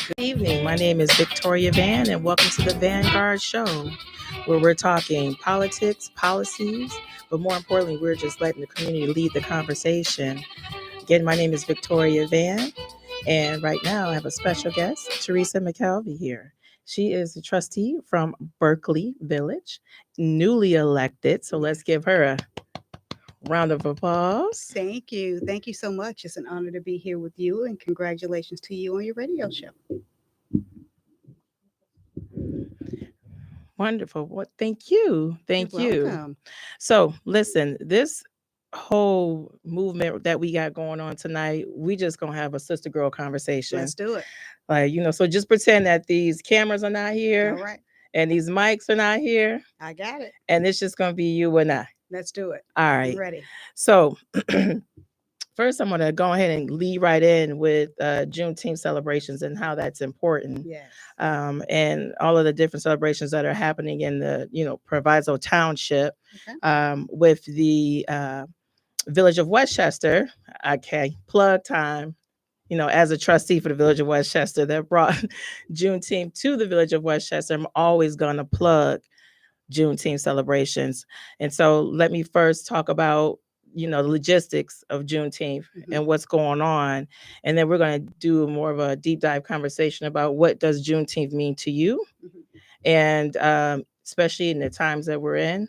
Good evening. My name is Victoria Vann, and welcome to the VannGuard Show, where we're talking politics, policies, but more importantly, we're just letting the community lead the conversation. Again, my name is Victoria Vann, and right now I have a special guest, Teresa McKelvey here. She is a trustee from Berkeley Village, newly elected. So let's give her a round of applause. Thank you. Thank you so much. It's an honor to be here with you, and congratulations to you on your radio show. Wonderful. Well, thank you. Thank You're you. welcome. So, listen, this whole movement that we got going on tonight, we just gonna have a sister girl conversation. Let's do it. So just pretend that these cameras are not here All right. and these mics are not here, I got it. and it's just gonna be you and I. Let's do it. All I'm right. ready. So first, I'm gonna go ahead and lead right in with Juneteenth celebrations and how that's important. Yes. And all of the different celebrations that are happening in the, Proviso Township, Okay. with the Village of Westchester. Okay, plug time. As a trustee for the Village of Westchester that brought Juneteenth to the Village of Westchester, I'm always going to plug Juneteenth celebrations. And so let me first talk about, the logistics of Juneteenth and what's going on. And then we're going to do more of a deep dive conversation about what does Juneteenth mean to you, and especially in the times that we're in.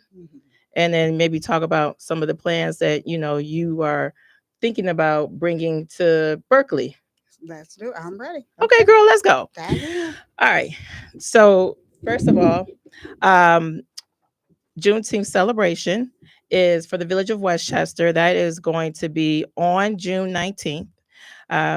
And then maybe talk about some of the plans that, you are thinking about bringing to Berkeley. Let's do it. I'm ready. Okay, girl, let's go. Dive in. All right. So first of all, Juneteenth celebration is for the Village of Westchester. That is going to be on June 19th.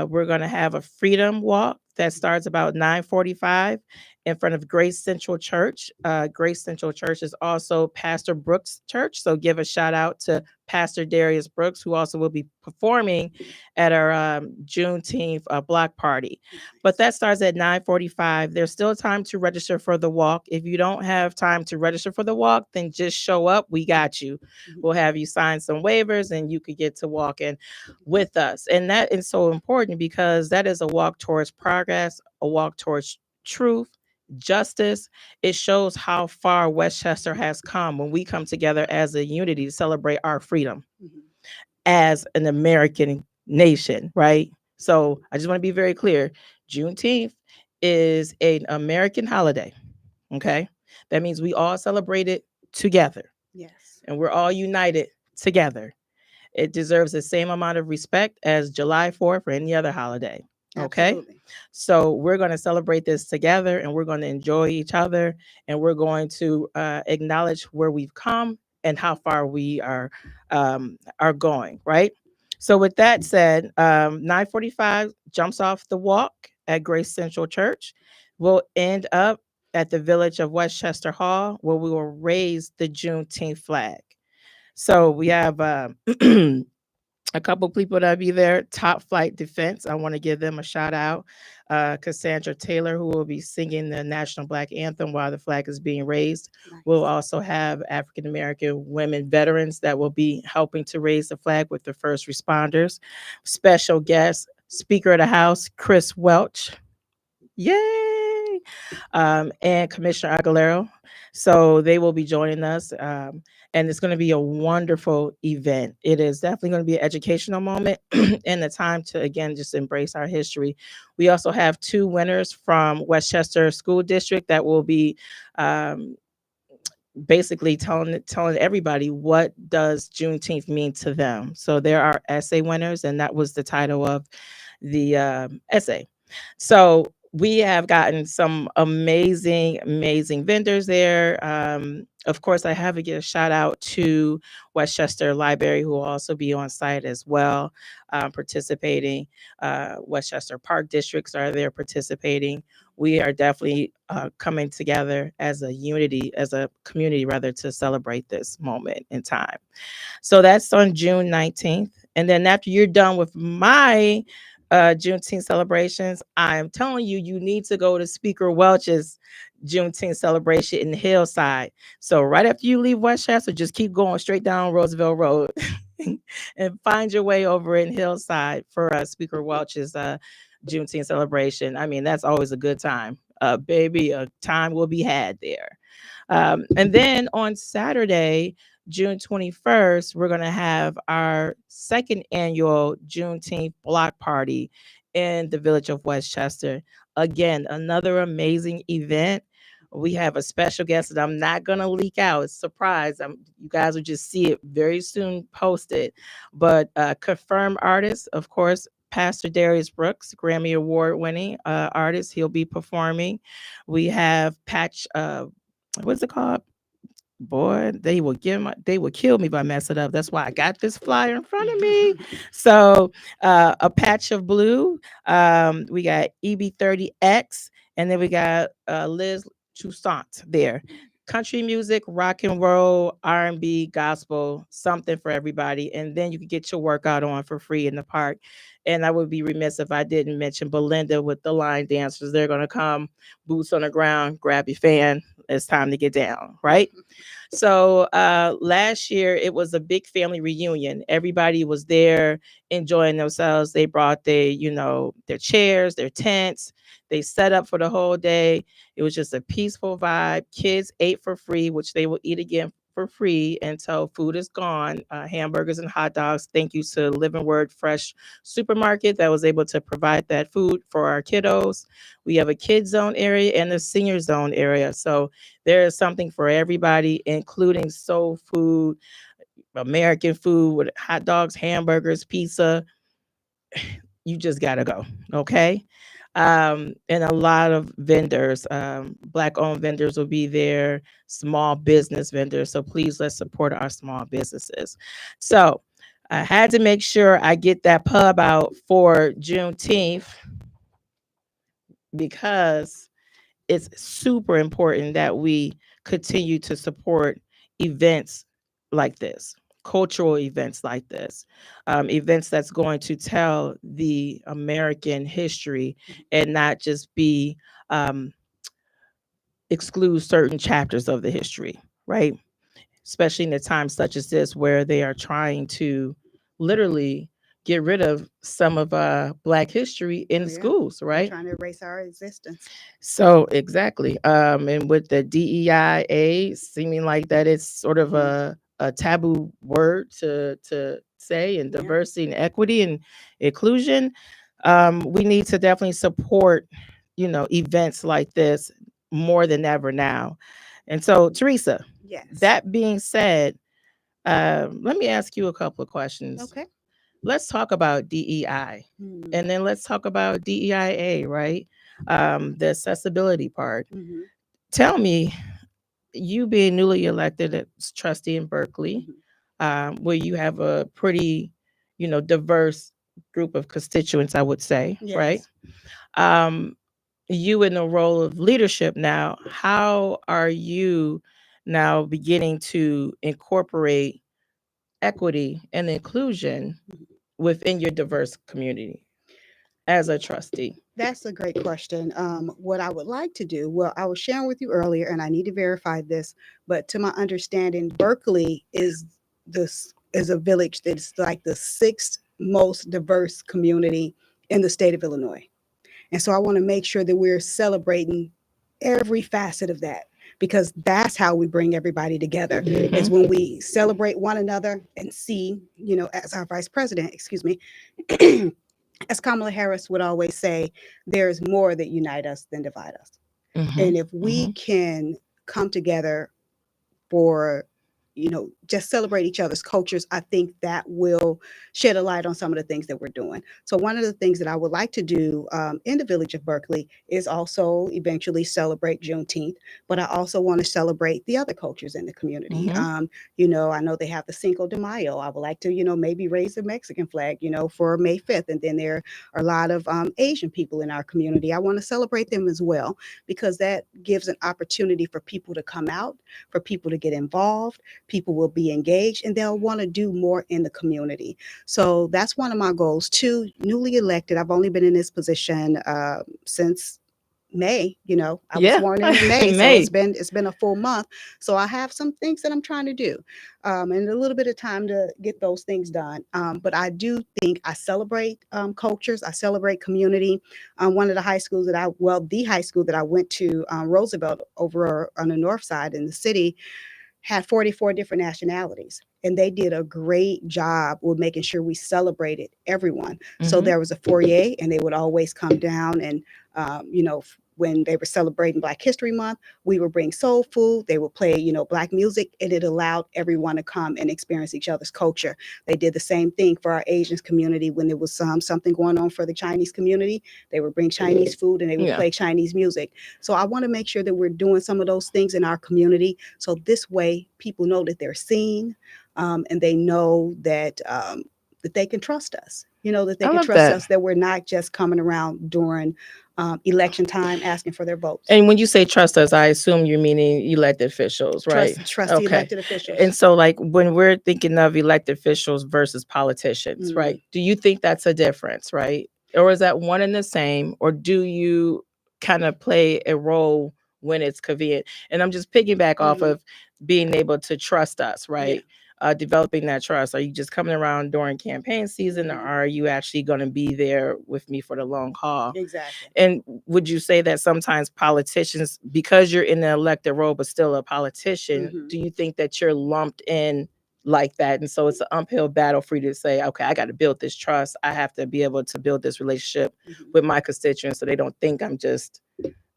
We're going to have a freedom walk that starts about 9:45 in front of Grace Central Church. Grace Central Church is also Pastor Brooks' church. So give a shout out to Pastor Darius Brooks, who also will be performing at our Juneteenth block party. But that starts at 9:45. There's still time to register for the walk. If you don't have time to register for the walk, then just show up. We got you. We'll have you sign some waivers and you could get to walking with us. And that is so important because that is a walk towards progress, a walk towards truth, justice. It shows how far Westchester has come when we come together as a unity to celebrate our freedom as an American nation, right? So I just want to be very clear. Juneteenth is an American holiday, okay? That means we all celebrate it together. Yes. And we're all united together. It deserves the same amount of respect as July 4th or any other holiday. Okay. Absolutely. So we're going to celebrate this together, and we're going to enjoy each other, and we're going to acknowledge where we've come and how far we are going. Right. So with that said, 9:45 jumps off the walk at Grace Central Church. We'll end up at the Village of Westchester Hall, where we will raise the Juneteenth flag. So we have a couple people that'll be there. Top Flight Defense. I want to give them a shout out. Cassandra Taylor, who will be singing the National Black Anthem while the flag is being raised. Nice. We'll also have African American women veterans that will be helping to raise the flag with the first responders. Special guest, Speaker of the House, Chris Welch. Yay! And Commissioner Aguilera. So they will be joining us. And it's going to be a wonderful event. It is definitely going to be an educational moment and the time to, again, just embrace our history. We also have 2 winners from Westchester School District that will be basically telling everybody what does Juneteenth mean to them. So there are essay winners, and that was the title of the essay. So we have gotten some amazing vendors there. Of course, I have to give a shout out to Westchester Library, who will also be on site as well, participating. Westchester Park Districts are there participating. We are definitely coming together as a unity, as a community, rather, to celebrate this moment in time. So that's on June 19th. And then after you're done with my Juneteenth celebrations, I'm telling you, you need to go to Speaker Welch's Juneteenth celebration in Hillside. So right after you leave Westchester, just keep going straight down Roosevelt Road and find your way over in Hillside for Speaker Welch's Juneteenth celebration. I mean, that's always a good time. Baby, a time will be had there. And then on Saturday, June 21st, we're going to have our second annual Juneteenth block party in the Village of Westchester. Again, another amazing event. We have a special guest that I'm not going to leak out. It's a surprise. You guys will just see it very soon posted. But confirmed artist, of course, Pastor Darius Brooks, Grammy Award winning artist. He'll be performing. We have what's it called? Boy, they will kill me if I mess it up. That's why I got this flyer in front of me. So a patch of blue. We got EB30X, and then we got Liz Toussaint there. Country music, rock and roll, R&B, gospel, something for everybody. And then you can get your workout on for free in the park. And I would be remiss if I didn't mention Belinda with the line dancers. They're going to come, boots on the ground, grab your fan. It's time to get down, right? So last year it was a big family reunion. Everybody was there enjoying themselves. They brought their chairs, their tents. They set up for the whole day. It was just a peaceful vibe. Kids ate for free, which they will eat again for free until food is gone. Hamburgers and hot dogs. Thank you to Living Word Fresh Supermarket that was able to provide that food for our kiddos. We have a kids zone area and a senior zone area. So there is something for everybody, including soul food, American food with hot dogs, hamburgers, pizza. You just got to go. Okay. And a lot of vendors, Black owned vendors will be there, small business vendors. So please let's support our small businesses. So I had to make sure I get that pub out for Juneteenth because it's super important that we continue to support events like this, cultural events like this, events that's going to tell the American history and not just be exclude certain chapters of the history, right? Especially in a time such as this where they are trying to literally get rid of some of Black history in Yeah. schools, They're right? trying to erase our existence. So exactly. And with the DEIA seeming like that it's sort of a taboo word to say, and Yeah. diversity and equity and inclusion, we need to definitely support, events like this more than ever now. And so, Teresa, Yes. that being said, let me ask you a couple of questions. Okay. Let's talk about DEI, Mhm. and then let's talk about DEIA, right? The accessibility part. Mhm. Tell me, you being newly elected as trustee in Berkeley, Mhm. where you have a pretty, diverse group of constituents, I would say, right? Yes. Um, you in the role of leadership now, how are you now beginning to incorporate equity and inclusion Mhm. within your diverse community as a trustee? That's a great question. What I would like to do, well, I was sharing with you earlier, and I need to verify this, but to my understanding, Berkeley is a village that's like the sixth most diverse community in the state of Illinois. And so I want to make sure that we're celebrating every facet of that, because that's how we bring everybody together, is Mhm. when we celebrate one another and see, as our vice president, excuse me, as Kamala Harris would always say, there's more that unite us than divide us. Mhm. And if we Mhm. can come together for, just celebrate each other's cultures, I think that will shed a light on some of the things that we're doing. So one of the things that I would like to do in the Village of Berkeley is also eventually celebrate Juneteenth, but I also want to celebrate the other cultures in the community. Mhm. I know they have the Cinco de Mayo. I would like to, maybe raise the Mexican flag, for May 5th. And then there are a lot of Asian people in our community. I want to celebrate them as well, because that gives an opportunity for people to come out, for people to get involved. People will be engaged and they'll want to do more in the community. So that's one of my goals too. Newly elected, I've only been in this position since May. I was Yeah. sworn in May, so May. it's been a full month. So I have some things that I'm trying to do, and a little bit of time to get those things done. But I do think I celebrate cultures. I celebrate community. One of the high schools the high school that I went to, Roosevelt, over on the north side in the city, had 44 different nationalities. And they did a great job with making sure we celebrated everyone. So there was a foyer, and they would always come down and, when they were celebrating Black History Month, we would bring soul food. They would play, Black music, and it allowed everyone to come and experience each other's culture. They did the same thing for our Asian community when there was something going on for the Chinese community. They would bring Chinese food, and they would play Chinese music. So I want to make sure that we're doing some of those things in our community. So this way people know that they're seen, and they know that they can trust us, that they can trust us, that we're not just coming around during election time asking for their votes. And when you say trust us, I assume you're meaning elected officials, right? Trust elected officials. And so, like, when we're thinking of elected officials versus politicians, right? Do you think that's a difference, right? Or is that one and the same? Or do you kind of play a role when it's convenient? And I'm just piggyback off of being able to trust us, right? Developing that trust. Are you just coming around during campaign season, or are you actually going to be there with me for the long haul? Exactly. And would you say that sometimes politicians, because you're in the elected role but still a politician, do you think that you're lumped in like that? And so it's an uphill battle for you to say, okay, I got to build this trust. I have to be able to build this relationship with my constituents so they don't think I'm just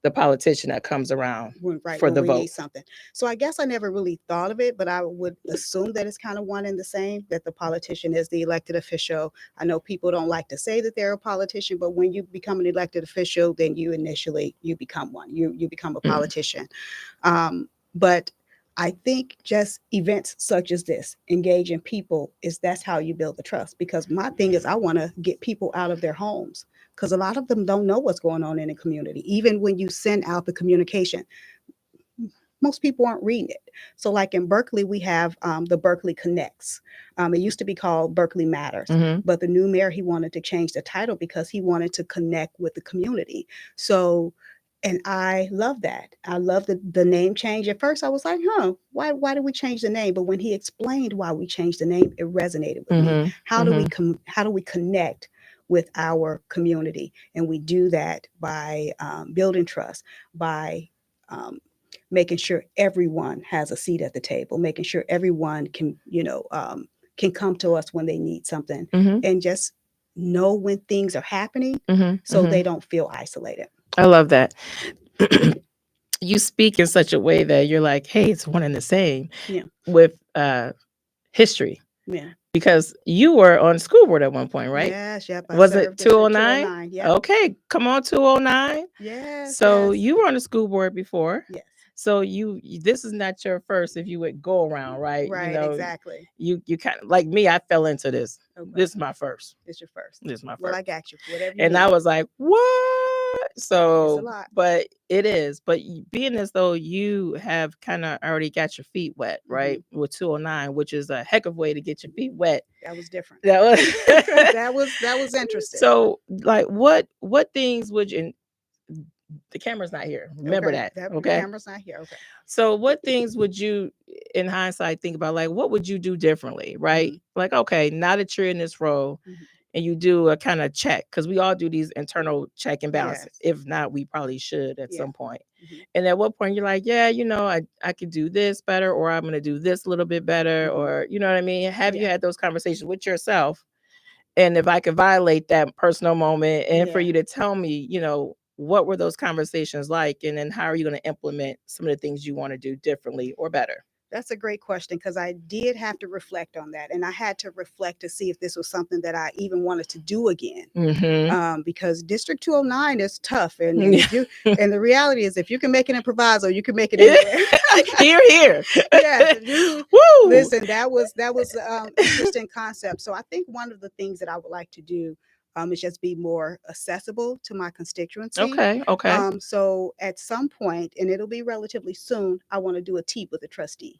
the politician that comes around for the vote. Something. So I guess I never really thought of it, but I would assume that it's kind of one and the same, that the politician is the elected official. I know people don't like to say that they're a politician, but when you become an elected official, then you become one. You become a politician. But I think just events such as this, engaging people, that's how you build the trust. Because my thing is, I want to get people out of their homes, because a lot of them don't know what's going on in the community. Even when you send out the communication, most people aren't reading it. So like in Berkeley, we have the Berkeley Connects. It used to be called Berkeley Matters, but the new mayor, he wanted to change the title because he wanted to connect with the community. So, and I love that. I love the name change. At first I was like, why did we change the name? But when he explained why we changed the name, it resonated with me. How do we connect with our community? And we do that by building trust, by making sure everyone has a seat at the table, making sure everyone can come to us when they need something, and just know when things are happening, so they don't feel isolated. I love that. You speak in such a way that you're like, hey, it's one and the same with history. Yeah. Because you were on school board at one point, right? Yes, yep. Was it 209? 209, yeah. Okay, come on, 209. Yes. So you were on the school board before. Yes. So this is not your first, if you would go around, right? Right, exactly. You kind of, like me, I fell into this. Okay. This is my first. It's your first. This is my first. Well, I got you. Whatever you and need. I was like, what? So, it's a lot. But it is. But being as though you have kind of already got your feet wet, right? With 209, which is a heck of a way to get your feet wet. That was different. That was interesting. So, like, what things would you? The camera's not here. Remember that. Okay. The camera's not here. Okay. So what things would you, in hindsight, think about? Like, what would you do differently? Right. Like, okay, now that you're in this role and you do a kind of check, because we all do these internal check and balance. Yes. If not, we probably should at some point. And at what point you're like, yeah, I could do this better, or I'm going to do this a little bit better, or, you know what I mean? Have you had those conversations with yourself? And if I could violate that personal moment and for you to tell me, what were those conversations like? And then how are you going to implement some of the things you want to do differently or better? That's a great question, because I did have to reflect on that. And I had to reflect to see if this was something that I even wanted to do again. Because District 209 is tough. And and the reality is, if you can make it in proviso, you can make it anywhere. Here. Yeah. Woo! Listen, that was interesting concept. So I think one of the things that I would like to do is just be more accessible to my constituency. Okay. So at some point, and it'll be relatively soon, I want to do a tea with a trustee.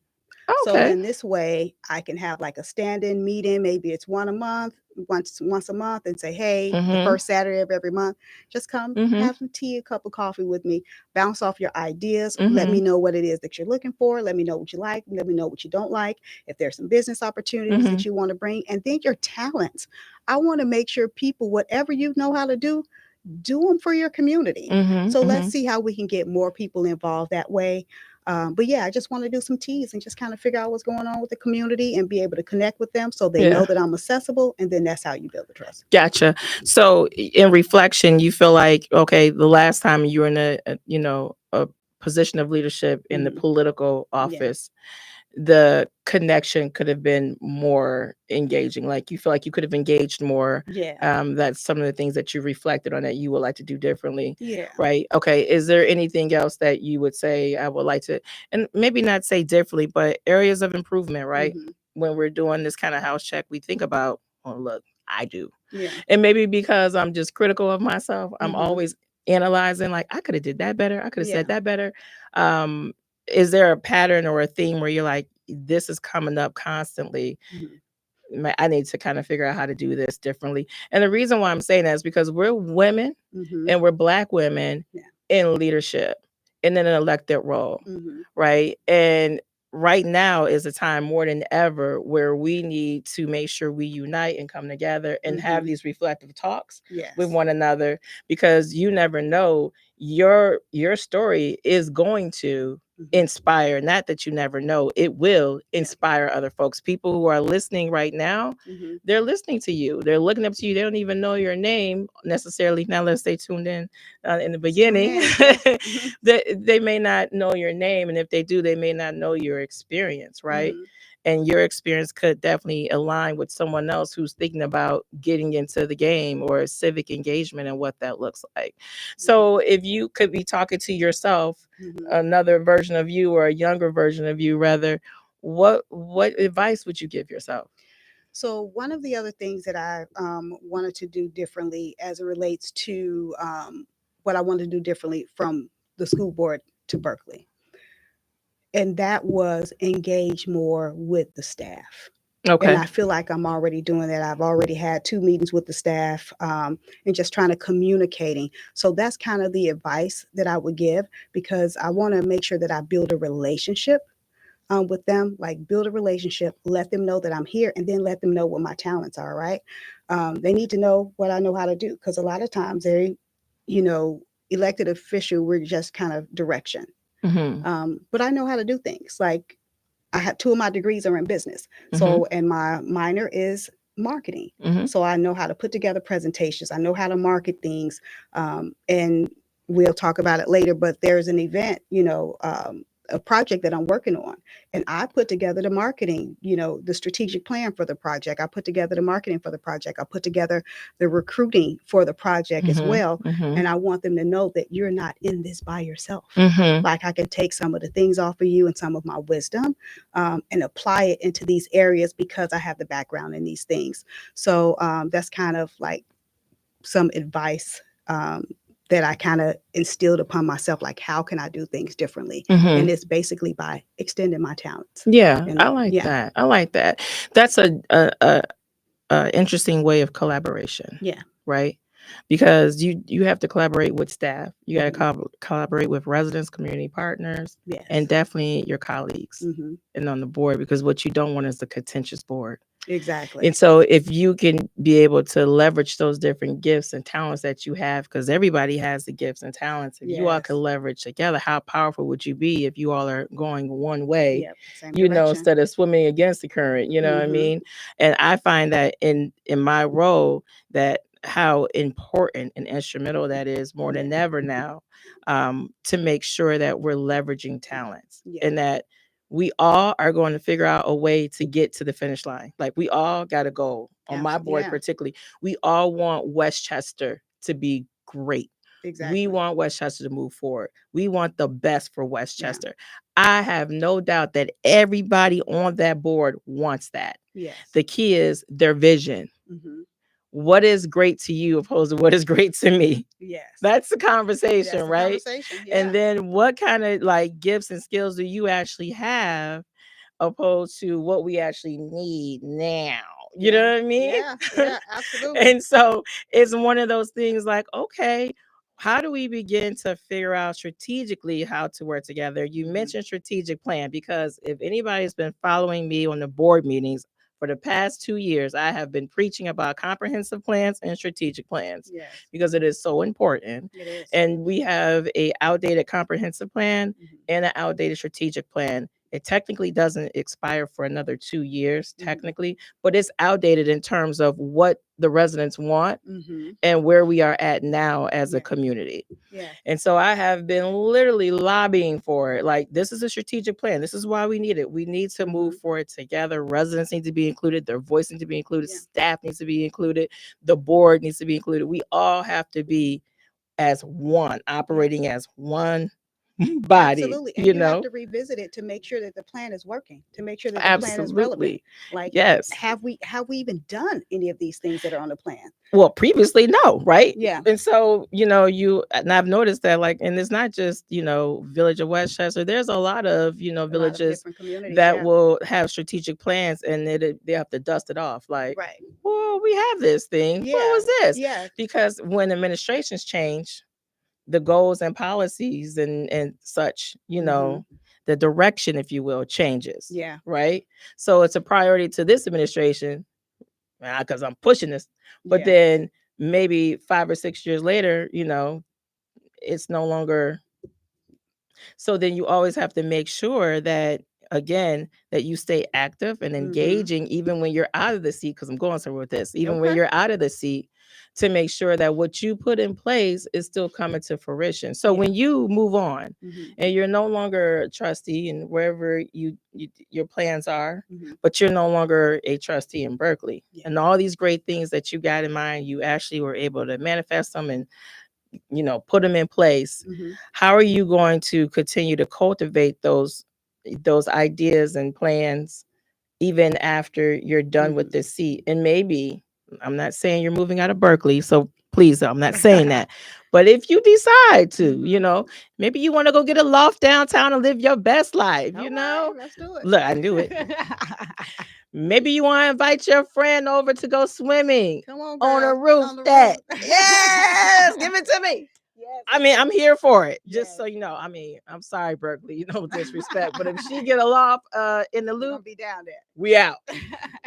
So Okay. then this way I can have like a stand-in meeting. Maybe it's once a month, and say, hey, the Mm-hmm. first Saturday of every month, just come Mm-hmm. have some tea, a cup of coffee with me, bounce off your ideas. Let Mm-hmm. me know what it is that you're looking for. Let me know what you like. Let me know what you don't like. If there's some business opportunities Mm-hmm. that you want to bring, and then your talents. I want to make sure people, whatever you know how to do them for your community. Mm-hmm. So let's Mm-hmm. see how we can get more people involved that way. But yeah, I just want to do some teas and just kind of figure out what's going on with the community and be able to connect with them so they Yeah. know that I'm accessible. And then that's how you build the trust. Gotcha. So in reflection, you feel like, okay, the last time you were in a position of leadership in the Mhm. political Yeah. office, the connection could have been more engaging. Like you feel like you could have engaged more. Yeah. That's some of the things that you reflected on that you would like to do differently. Yeah. Right. Okay. Is there anything else that you would say I would like to, and maybe not say differently, but areas of improvement, right? Mhm. When we're doing this kind of house check, we think about, oh, look, I do. Yeah. And maybe because I'm just critical of myself, I'm Mhm. always analyzing, like, I could have did that better. I could have Yeah. said that better. Um, is there a pattern or a theme where you're like, this is coming up constantly? Mhm. I need to kind of figure out how to do this differently. And the reason why I'm saying that is because we're women Mhm. and we're Black women Yeah. in leadership and in an elected role, Mhm. right? And right now is a time more than ever where we need to make sure we unite and come together and have Mhm. these reflective talks Yes. with one another, because you never know, your story is going to Mhm. inspire, not that you never know, it will Yeah. inspire other folks. People who are listening right now, Mhm. they're listening to you, they're looking up to you, they don't even know your name necessarily, now unless they tuned in the Let's tune beginning. in. Yeah. Mhm. They may not know your name, and if they do, they may not know your experience, right? Mhm. And your experience could definitely align with someone else who's thinking about getting into the game or civic engagement and what that looks like. So if you could be talking to yourself, Mhm. another version of you, or a younger version of you rather, what advice would you give yourself? So one of the other things that I wanted to do differently as it relates to what I wanted to do differently from the school board to Berkeley, and that was engage more with the staff. And Okay. I feel like I'm already doing that. I've already had 2 meetings with the staff, and just trying to communicating. So that's kind of the advice that I would give, because I want to make sure that I build a relationship with them, like build a relationship, let them know that I'm here, and then let them know what my talents are, right? They need to know what I know how to do, because a lot of times they, you know, elected official, we're just kind of direction. Mm-hmm. But I know how to do things. Like I have 2 of my degrees are in business. Mm-hmm. So, and my minor is marketing. Mm-hmm. So I know how to put together presentations. I know how to market things. And we'll talk about it later, but there's an event, a project that I'm working on, and I put together the marketing, the strategic plan for the project. I put together the marketing for the project. I put together the recruiting for the project as well. Mm-hmm. And I want them to know that you're not in this by yourself. Mm-hmm. Like I can take some of the things off of you and some of my wisdom, and apply it into these areas because I have the background in these things. So that's kind of like some advice that I kind of instilled upon myself, like how can I do things differently? Mm-hmm. And it's basically by extending my talents. Yeah, And I like yeah, that. I like that. That's a interesting way of collaboration, yeah, right? Because you have to collaborate with staff. You got to Mhm. collaborate with residents, community partners, Yes. and definitely your colleagues hmm and on the board. Because what you don't want is the contentious board. Exactly. And so if you can be able to leverage those different gifts and talents that you have, because everybody has the gifts and talents, if you all Yes. could leverage together, how powerful would you be if you all are going one way, Yep. Same direction. instead of swimming against the current, you know what I Mhm. mean? And I find that in my role, that how important and instrumental that is more than Yeah. ever now, to make sure that we're leveraging talents, Yeah. and that we all are going to figure out a way to get to the finish line. Like we all got a goal. On my board, Yeah. particularly, we all want Westchester to be great. Exactly. We want Westchester to move forward. We want the best for Yeah. Westchester. I have no doubt that everybody on that board wants that. Yes. The key is their vision. hmm What is great to you opposed to what is great to me? Yes. That's the That's conversation, the right? conversation. Yeah. And then what kind of like gifts and skills do you actually have opposed to what we actually need now. You know what I mean? Yeah, absolutely. And so it's one of those things like, okay, how do we begin to figure out strategically how to work together? You mentioned strategic plan, because if anybody's been following me on the board meetings for the past 2 years, I have been preaching about comprehensive plans and strategic plans because it is so important. It is. And we have a outdated comprehensive plan and an outdated strategic plan. It technically doesn't expire for another 2 years, technically, but it's outdated in terms of what the residents want and where we are at now as a community. And so I have been literally lobbying for it. Like, this is a strategic plan. This is why we need it. We need to move for it together. Residents need to be included. Their voice needs to be included. Staff needs to be included. The board needs to be included. We all have to be as one, operating as one body. Absolutely. And you have to revisit it to make sure that the plan is working, to make sure that the plan is relevant. Like, have we even done any of these things that are on the plan? Well, previously, no, right? Yeah. And so, and I've noticed that, like, and it's not just, Village of Westchester. There's a lot of, villages that will have strategic plans, and they have to dust it off. Like, well, we have this thing. What was this? Yeah. Because when administrations change, the goals and policies and such, the direction, if you will, changes. Yeah. Right. So it's a priority to this administration because I'm pushing this. But then maybe 5 or 6 years later, it's no longer. So then you always have to make sure that, again, that you stay active and engaging even when you're out of the seat, because I'm going somewhere with this, even when you're out of the seat, to make sure that what you put in place is still coming to fruition. So when you move on and you're no longer a trustee and wherever your plans are, but you're no longer a trustee in Berkeley, and all these great things that you got in mind, you actually were able to manifest them and put them in place. How are you going to continue to cultivate those ideas and plans even after you're done with this seat? And maybe, I'm not saying you're moving out of Berkeley, so please, I'm not saying that. But if you decide to, maybe you want to go get a loft downtown and live your best life, Let's do it. Look, I knew it. Maybe you want to invite your friend over to go swimming on a roof deck. Yes, give it to me. Yes. I mean, I'm here for it. Just so you know. I mean, I'm sorry, Berkeley, no disrespect, but if she get a loft in the loop, be down there. We out.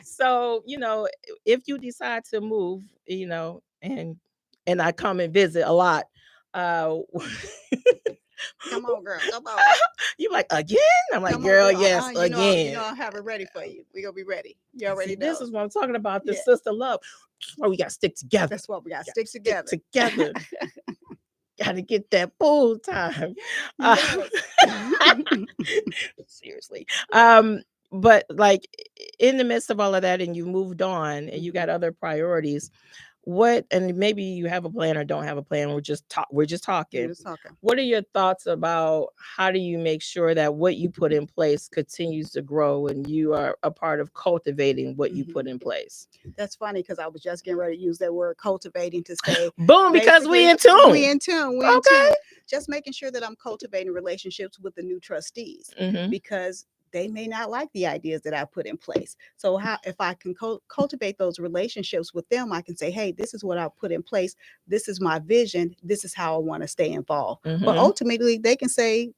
So, if you decide to move, and I come and visit a lot. Come on, girl. Come on. You like, again? I'm like, girl, yes, again. I'll have it ready for you. We're going to be ready. You already know. This is what I'm talking about, the sister love. That's why we got to stick together. That's why we got to stick together. Got to get that pool time. Seriously. But like, in the midst of all of that, and you moved on and you got other priorities, and maybe you have a plan or don't have a plan. We're just talking. What are your thoughts about how do you make sure that what you put in place continues to grow and you are a part of cultivating what you put in place? That's funny, because I was just getting ready to use that word cultivating to say boom, because we in tune. We in tune. We in tune. Just making sure that I'm cultivating relationships with the new trustees, because they may not like the ideas that I put in place. So if I can cultivate those relationships with them, I can say, hey, this is what I put in place. This is my vision. This is how I want to stay involved. But ultimately, they can say,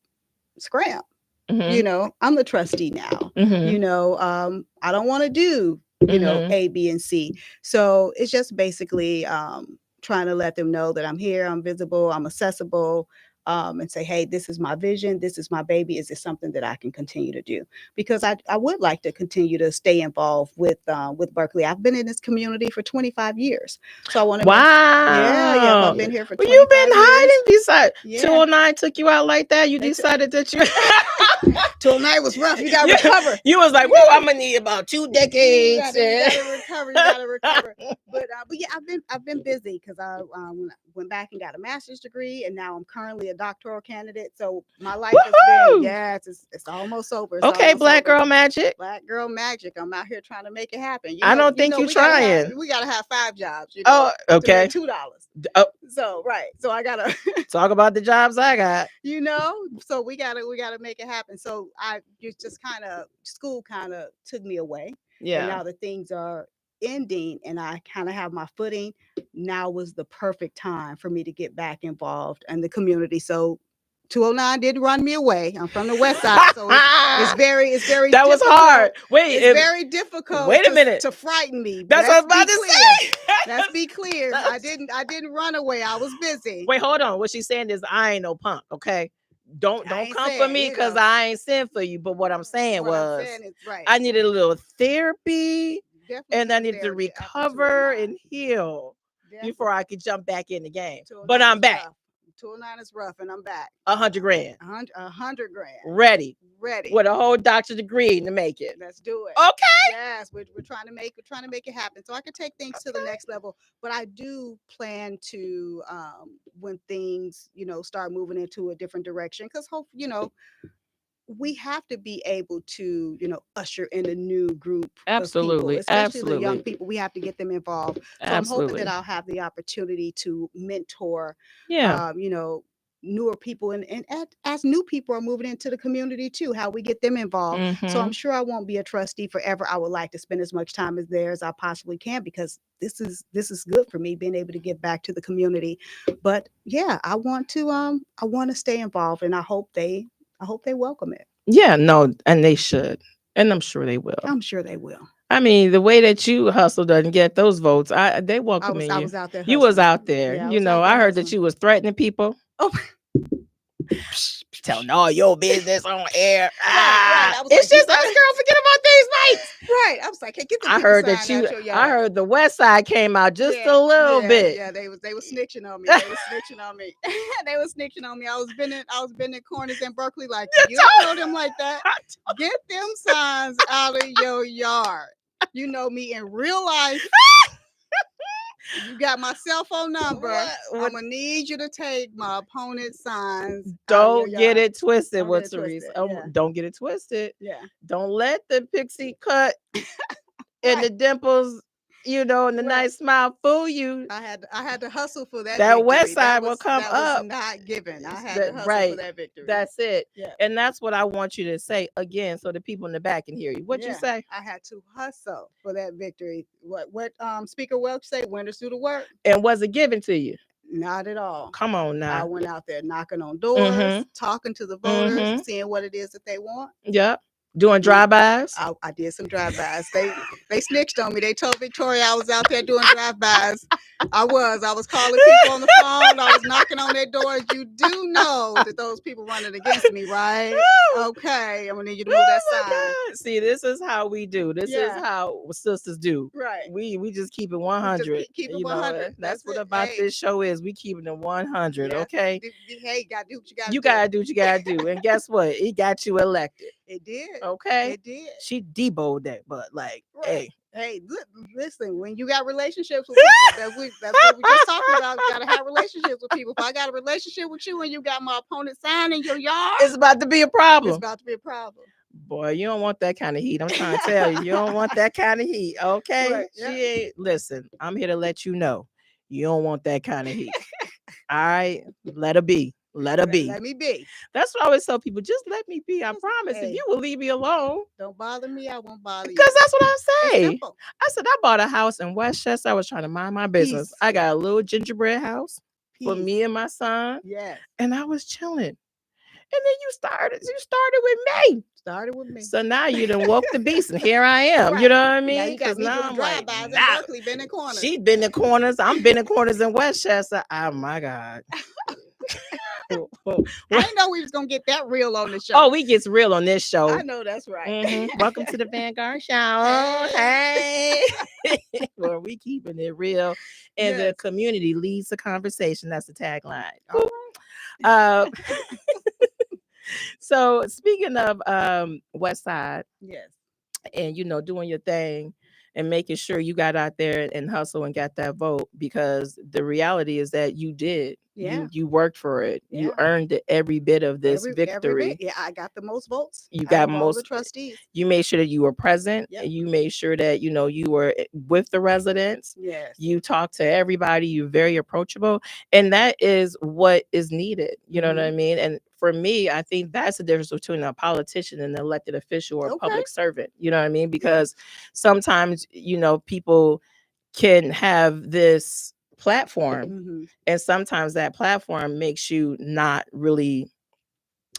scram. I'm the trustee now. I don't want to do, A, B, and C. So it's just basically trying to let them know that I'm here, I'm visible, I'm accessible. And say, hey, this is my vision. This is my baby. Is this something that I can continue to do? Because I would like to continue to stay involved with Berkeley. I've been in this community for 25 years. So I want to. Wow. I've been here for 25 years. You've been hiding beside. Yeah. 209 took you out like that. You decided that you. 209 was rough. You got to recover. You was like, whoa, I'm going to need about 2 decades. You got to recover. But yeah, I've been busy, because I went back and got a master's degree, and now I'm currently doctoral candidate. So my life has been, Woohoo! yes, it's almost over. It's Okay, almost Black over. Girl Magic. Black girl magic. I'm out here trying to make it happen. I don't think you're trying. We gotta have 5 jobs. Oh, okay. $2. Oh, So right. So I gotta talk about the jobs I got. So we gotta make it happen. So school kind of took me away. And Yeah. now the things are ending and I kind of have my footing. Now was the perfect time for me to get back involved in the community. So 209 didn't run me away. I'm from the West Side, so it's very That was hard. Wait, it's very difficult. Wait a minute. To frighten me. That's what I was about to say. Let's be clear. I didn't run away. I was busy. Wait, hold on. What she's saying is I ain't no punk. Okay, don't come for saying, me because I ain't sent for you. But what I'm saying was right. I needed a little therapy. Definitely And I needed to therapy after recover 209. and heal Definitely. before I could jump back in the game. 209 But I'm is back. rough. 209 is rough, and I'm back. $100 grand. 100 grand. Ready. Ready. With a whole doctorate degree to make it. Let's do it. Okay. Yes, we're trying to make it happen. So I can take things to the next level. But I do plan to when things, start moving into a different direction. Because we have to be able to, usher in a new group Absolutely. of people, especially Absolutely. the young people. We have to get them involved. So Absolutely. I'm hoping that I'll have the opportunity to mentor, Yeah. newer people and as new people are moving into the community too, how we get them involved. So I'm sure I won't be a trustee forever. I would like to spend as much time as I possibly can because this is good for me being able to get back to the community. But yeah, I want to stay involved and I hope they welcome it. Yeah, no, and they should. And I'm sure they will. I'm sure they will. I mean, the way that you hustled and get those votes, they welcoming I you. was out there. You was hustling. out there. Yeah, I heard that you was threatening people. Oh. Telling all your business on air. Right. It's just us, girl. Forget about these lights. Right. I was like, hey, get the I heard the West Side came out just a little bit. Yeah, they were snitching on me. They were snitching on me. They were snitching on me. I was bending corners in Berkeley like, you don't know them like that. Get them signs out of your yard. You know me in real life. You got my cell phone number. I'm gonna need you to take my opponent's signs. Don't get it twisted. Don't What's get it the reason? twisted, yeah. Don't get it twisted. Yeah. Don't let the pixie cut and the dimples, and the nice smile fool you. I had to hustle for that. That victory. West Side will come that up. Was not given. I had to hustle for that victory. That's it. Yeah. And that's what I want you to say again, so the people in the back can hear you. What'd you say? I had to hustle for that victory. What Speaker Welch say? Winners do the work. And was it given to you? Not at all. Come on now. I went out there knocking on doors, talking to the voters, seeing what it is that they want. Yep. Doing drive-bys. I did some drive-bys. They snitched on me. They told Victoria I was out there doing drive-bys. I was calling people on the phone. I was knocking on their doors. You do know that those people running against me, right? Okay, I'm gonna need you to move that sign. See, this is how we do. This is how sisters do. Right. We just keep it 100. Keep it 100. That's what about this show is. We keeping it 100. Yeah. Okay. Hey, you gotta do what you gotta do. You gotta do what you gotta do. And guess what? It got you elected. It did. Okay. It did. She deboed that, but Hey, listen, when you got relationships with people, that's what we just talking about. You gotta have relationships with people. If I got a relationship with you and you got my opponent sign in your yard, it's about to be a problem. It's about to be a problem. Boy, you don't want that kind of heat. I'm trying to tell you. You don't want that kind of heat. Okay. Right, yeah. She ain't listen. I'm here to let you know. You don't want that kind of heat. All right. Let her be. Let her be. Let me be. That's what I always tell people. Just let me be. I promise. Hey, if you will leave me alone. Don't bother me. I won't bother you. Because that's what I say. It's simple. I said I bought a house in Westchester. I was trying to mind my business. Peace. I got a little gingerbread house for me and my son. Yes. And I was chilling. And then you started with me. Started with me. So now you done woke the beast, and here I am. Right. You know what I mean? Because now I'm like, in Berkeley, bending corners. She's bending corners. I'm bending corners in Westchester. Oh my God. I didn't know we was gonna get that real on the show. Oh, we gets real on this show. I know that's right. Welcome to the VannGuard show. Hey. Well, we keeping it real, and the community leads the conversation. That's the tagline. Right. So speaking of West Side, yes, and doing your thing and making sure you got out there and hustle and got that vote, because the reality is that you did. Yeah. You worked for it. You Yeah. earned it, every bit of this Every bit. victory. Yeah, I got the most votes You out got of all the most. trustees. You made sure that you were present. Yep. And you made sure that you were with the residents. Yes. You talk to everybody. You're very approachable, and that is what is needed. You know what I mean? And for me, I think that's the difference between a politician and an elected official or a Okay. public servant. You know what I mean? Because sometimes people can have this platform, Mm-hmm. and sometimes that platform makes you not really,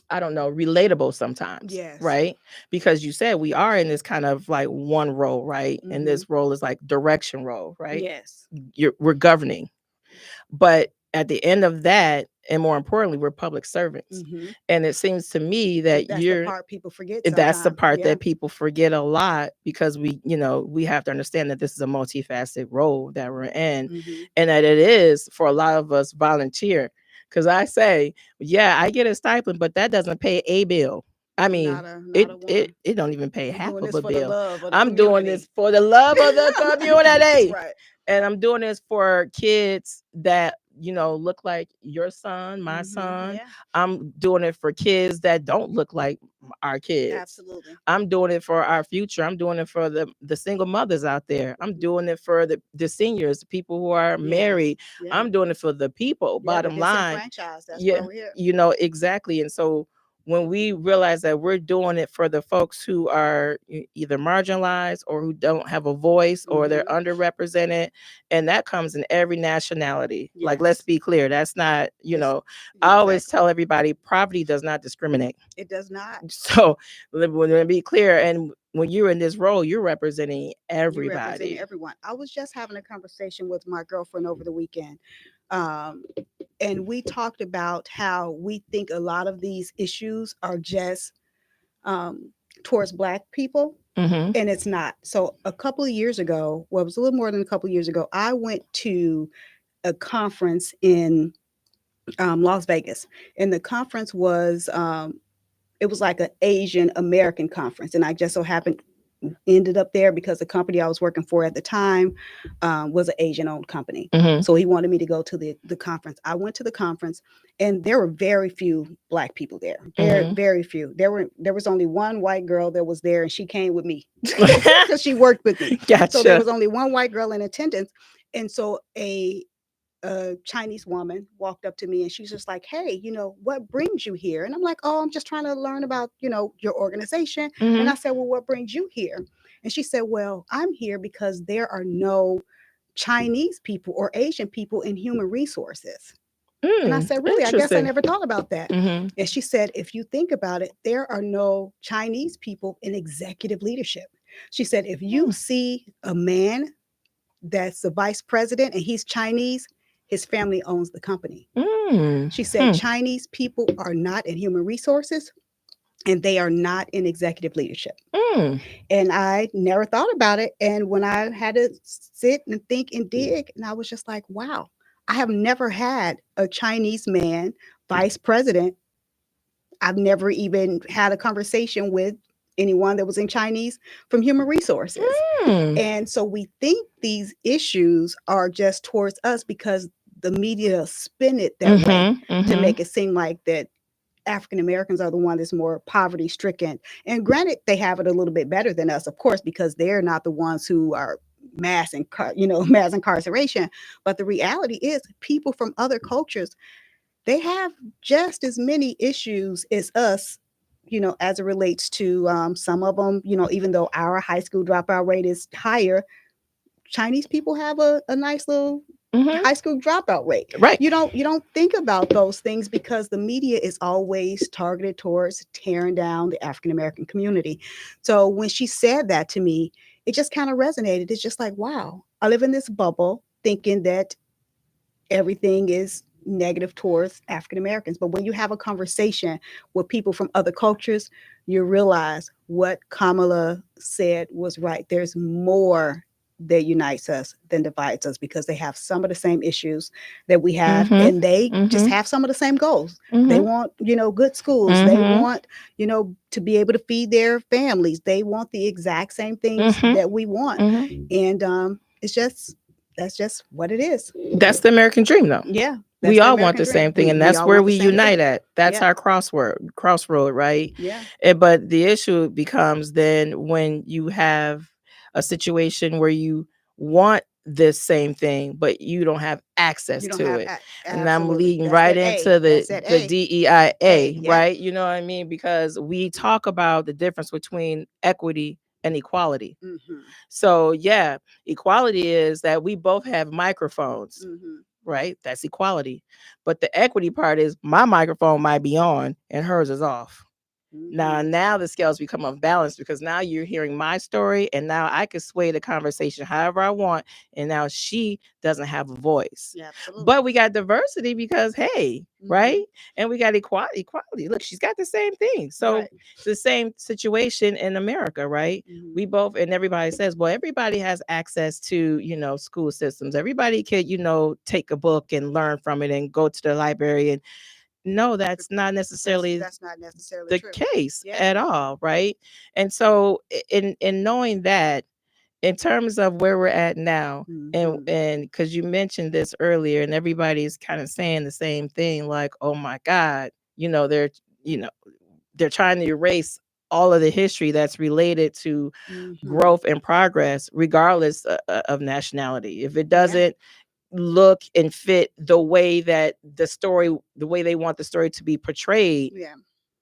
I don't know, relatable sometimes. Yes. Right? Because you said we are in this kind of like one role, right? And this role is like direction role, right? Yes. We're governing. But at the end of that, and more importantly, we're public servants. Mm-hmm. And it seems to me that That's the part people forget that's the sometimes. part Yeah. that people forget a lot, because we have to understand that this is a multifaceted role that we're in, Mm-hmm. and that it is, for a lot of us, volunteer. Because I say, yeah, I get a stipend, but that doesn't pay a bill. I mean, Not a it one. it don't even pay You're half doing of this a for the bill. love of the I'm doing community. this for the love of the community. Right. And I'm doing this for kids that look like your son, my son. Yeah. I'm doing it for kids that don't look like our kids. Absolutely. I'm doing it for our future. I'm doing it for the single mothers out there. I'm doing it for the seniors, the people who are married. Yeah. I'm doing it for the people. Yeah, Bottom line. disenfranchised. That's Yeah, why we're here. exactly. And so when we realize that we're doing it for the folks who are either marginalized or who don't have a voice or they're underrepresented, and that comes in every nationality. Like, let's Yes. be clear, that's not, I always tell everybody, poverty does not discriminate. It does not. So let me be clear. And when you're in this role, you're representing You're everybody. representing everyone. I was just having a conversation with my girlfriend over the weekend. And we talked about how we think a lot of these issues are just towards Black people, Mhm. and it's not. So a couple of years ago, well, it was a little more than a couple of years ago, I went to a conference in Las Vegas, and the conference was it was like an Asian American conference, and I just so happened ended up there because the company I was working for at the time was an Asian-owned company. Mhm. So he wanted me to go to the conference. I went to the conference, and there were very few Black people there. Very few. There was only one white girl that was there, and she came with me because she worked with me. Gotcha. So there was only one white girl in attendance, and so a Chinese woman walked up to me, and she's just like, "Hey, what brings you here?" And I'm like, "Oh, I'm just trying to learn about, your organization." And I said, "Well, what brings you here?" And she said, "Well, I'm here because there are no Chinese people or Asian people in human resources." And I said, "Really? I guess I never thought about that." Mhm. And she said, "If you think about it, there are no Chinese people in executive leadership." She said, "If you see a man that's the vice president and he's Chinese, his family owns the company." She said, "Chinese people are not in human resources, and they are not in executive leadership." And I never thought about it. And when I had to sit and think and dig, and I was just like, wow, I have never had a Chinese man vice president. I've never even had a conversation with anyone that was in Chinese from human resources. And so we think these issues are just towards us because the media spin it that way to make it seem like that African Americans are the one that's more poverty stricken. And granted, they have it a little bit better than us, of course, because they're not the ones who are mass incarceration. But the reality is, people from other cultures, they have just as many issues as us, as it relates to some of them, even though our high school dropout rate is higher, Chinese people have a nice little high school dropout rate. Right. You don't think about those things because the media is always targeted towards tearing down the African American community. So when she said that to me, it just kind of resonated. It's just like, wow, I live in this bubble thinking that everything is negative towards African Americans. But when you have a conversation with people from other cultures, you realize what Kamala said was right. There's more that unites us than divides us because they have some of the same issues that we have, and they just have some of the same goals. They want, good schools. They want, to be able to feed their families. They want the exact same things that we want. And that's just what it is. That's the American dream, though. Yeah. We That's the all want American the dream. same thing, and We that's all where want the we same unite thing. at. That's Yeah. our crossroad, right? Yeah. But the issue becomes then when you have a situation where you want this same thing, but you don't have access You don't to have it. And I'm absolutely. leading That's right that A. into That's that the A. DEIA, Yeah. right? You know what I mean? Because we talk about the difference between equity and equality. Mm-hmm. So yeah, equality is that we both have microphones. Mm-hmm. Right? That's equality. But the equity part is my microphone might be on and hers is off. Mm-hmm. Now the scales become unbalanced because now you're hearing my story and now I can sway the conversation however I want. And now she doesn't have a voice. Yeah, absolutely. But we got diversity because, hey, Mhm. right? And we got equality. Look, she's got the same thing. So Right. it's the same situation in America, right? Mhm. We both, and everybody says, well, everybody has access to, school systems. Everybody could, take a book and learn from it and go to the library. And no, that's not necessarily That's not necessarily the true. case Yeah. at all, right? And so in knowing that, in terms of where we're at now, Mhm. and because you mentioned this earlier, and everybody's kind of saying the same thing, like, oh my God, you know, they're trying to erase all of the history that's related to Mhm. growth and progress, regardless of nationality. If it Yeah. doesn't look and fit the way that the way they want the story to be portrayed, Yeah.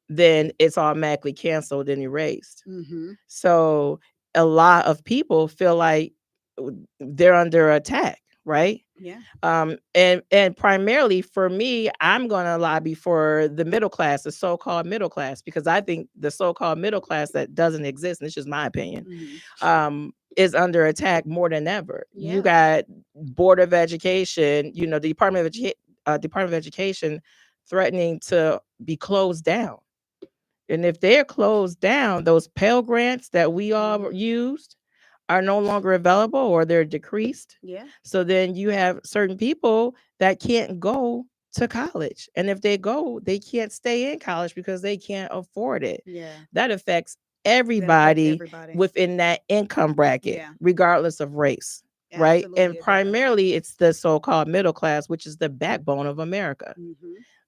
then it's automatically canceled and erased. Mm-hmm. So a lot of people feel like they're under attack, right? Yeah. And primarily for me, I'm going to lobby for the middle class, the so-called middle class, because I think the so-called middle class that doesn't exist, and it's just my opinion, is under attack more than ever. Yeah. You got Board of Education, the Department of Education threatening to be closed down. And if they're closed down, those Pell Grants that we all used are no longer available or they're decreased. Yeah. So then you have certain people that can't go to college. And if they go, they can't stay in college because they can't afford it. Yeah. That affects everybody everybody. within that income bracket, Yeah. regardless of race. Right. Absolutely, And it does. primarily it's the so-called middle class, which is the backbone of America. Mhm.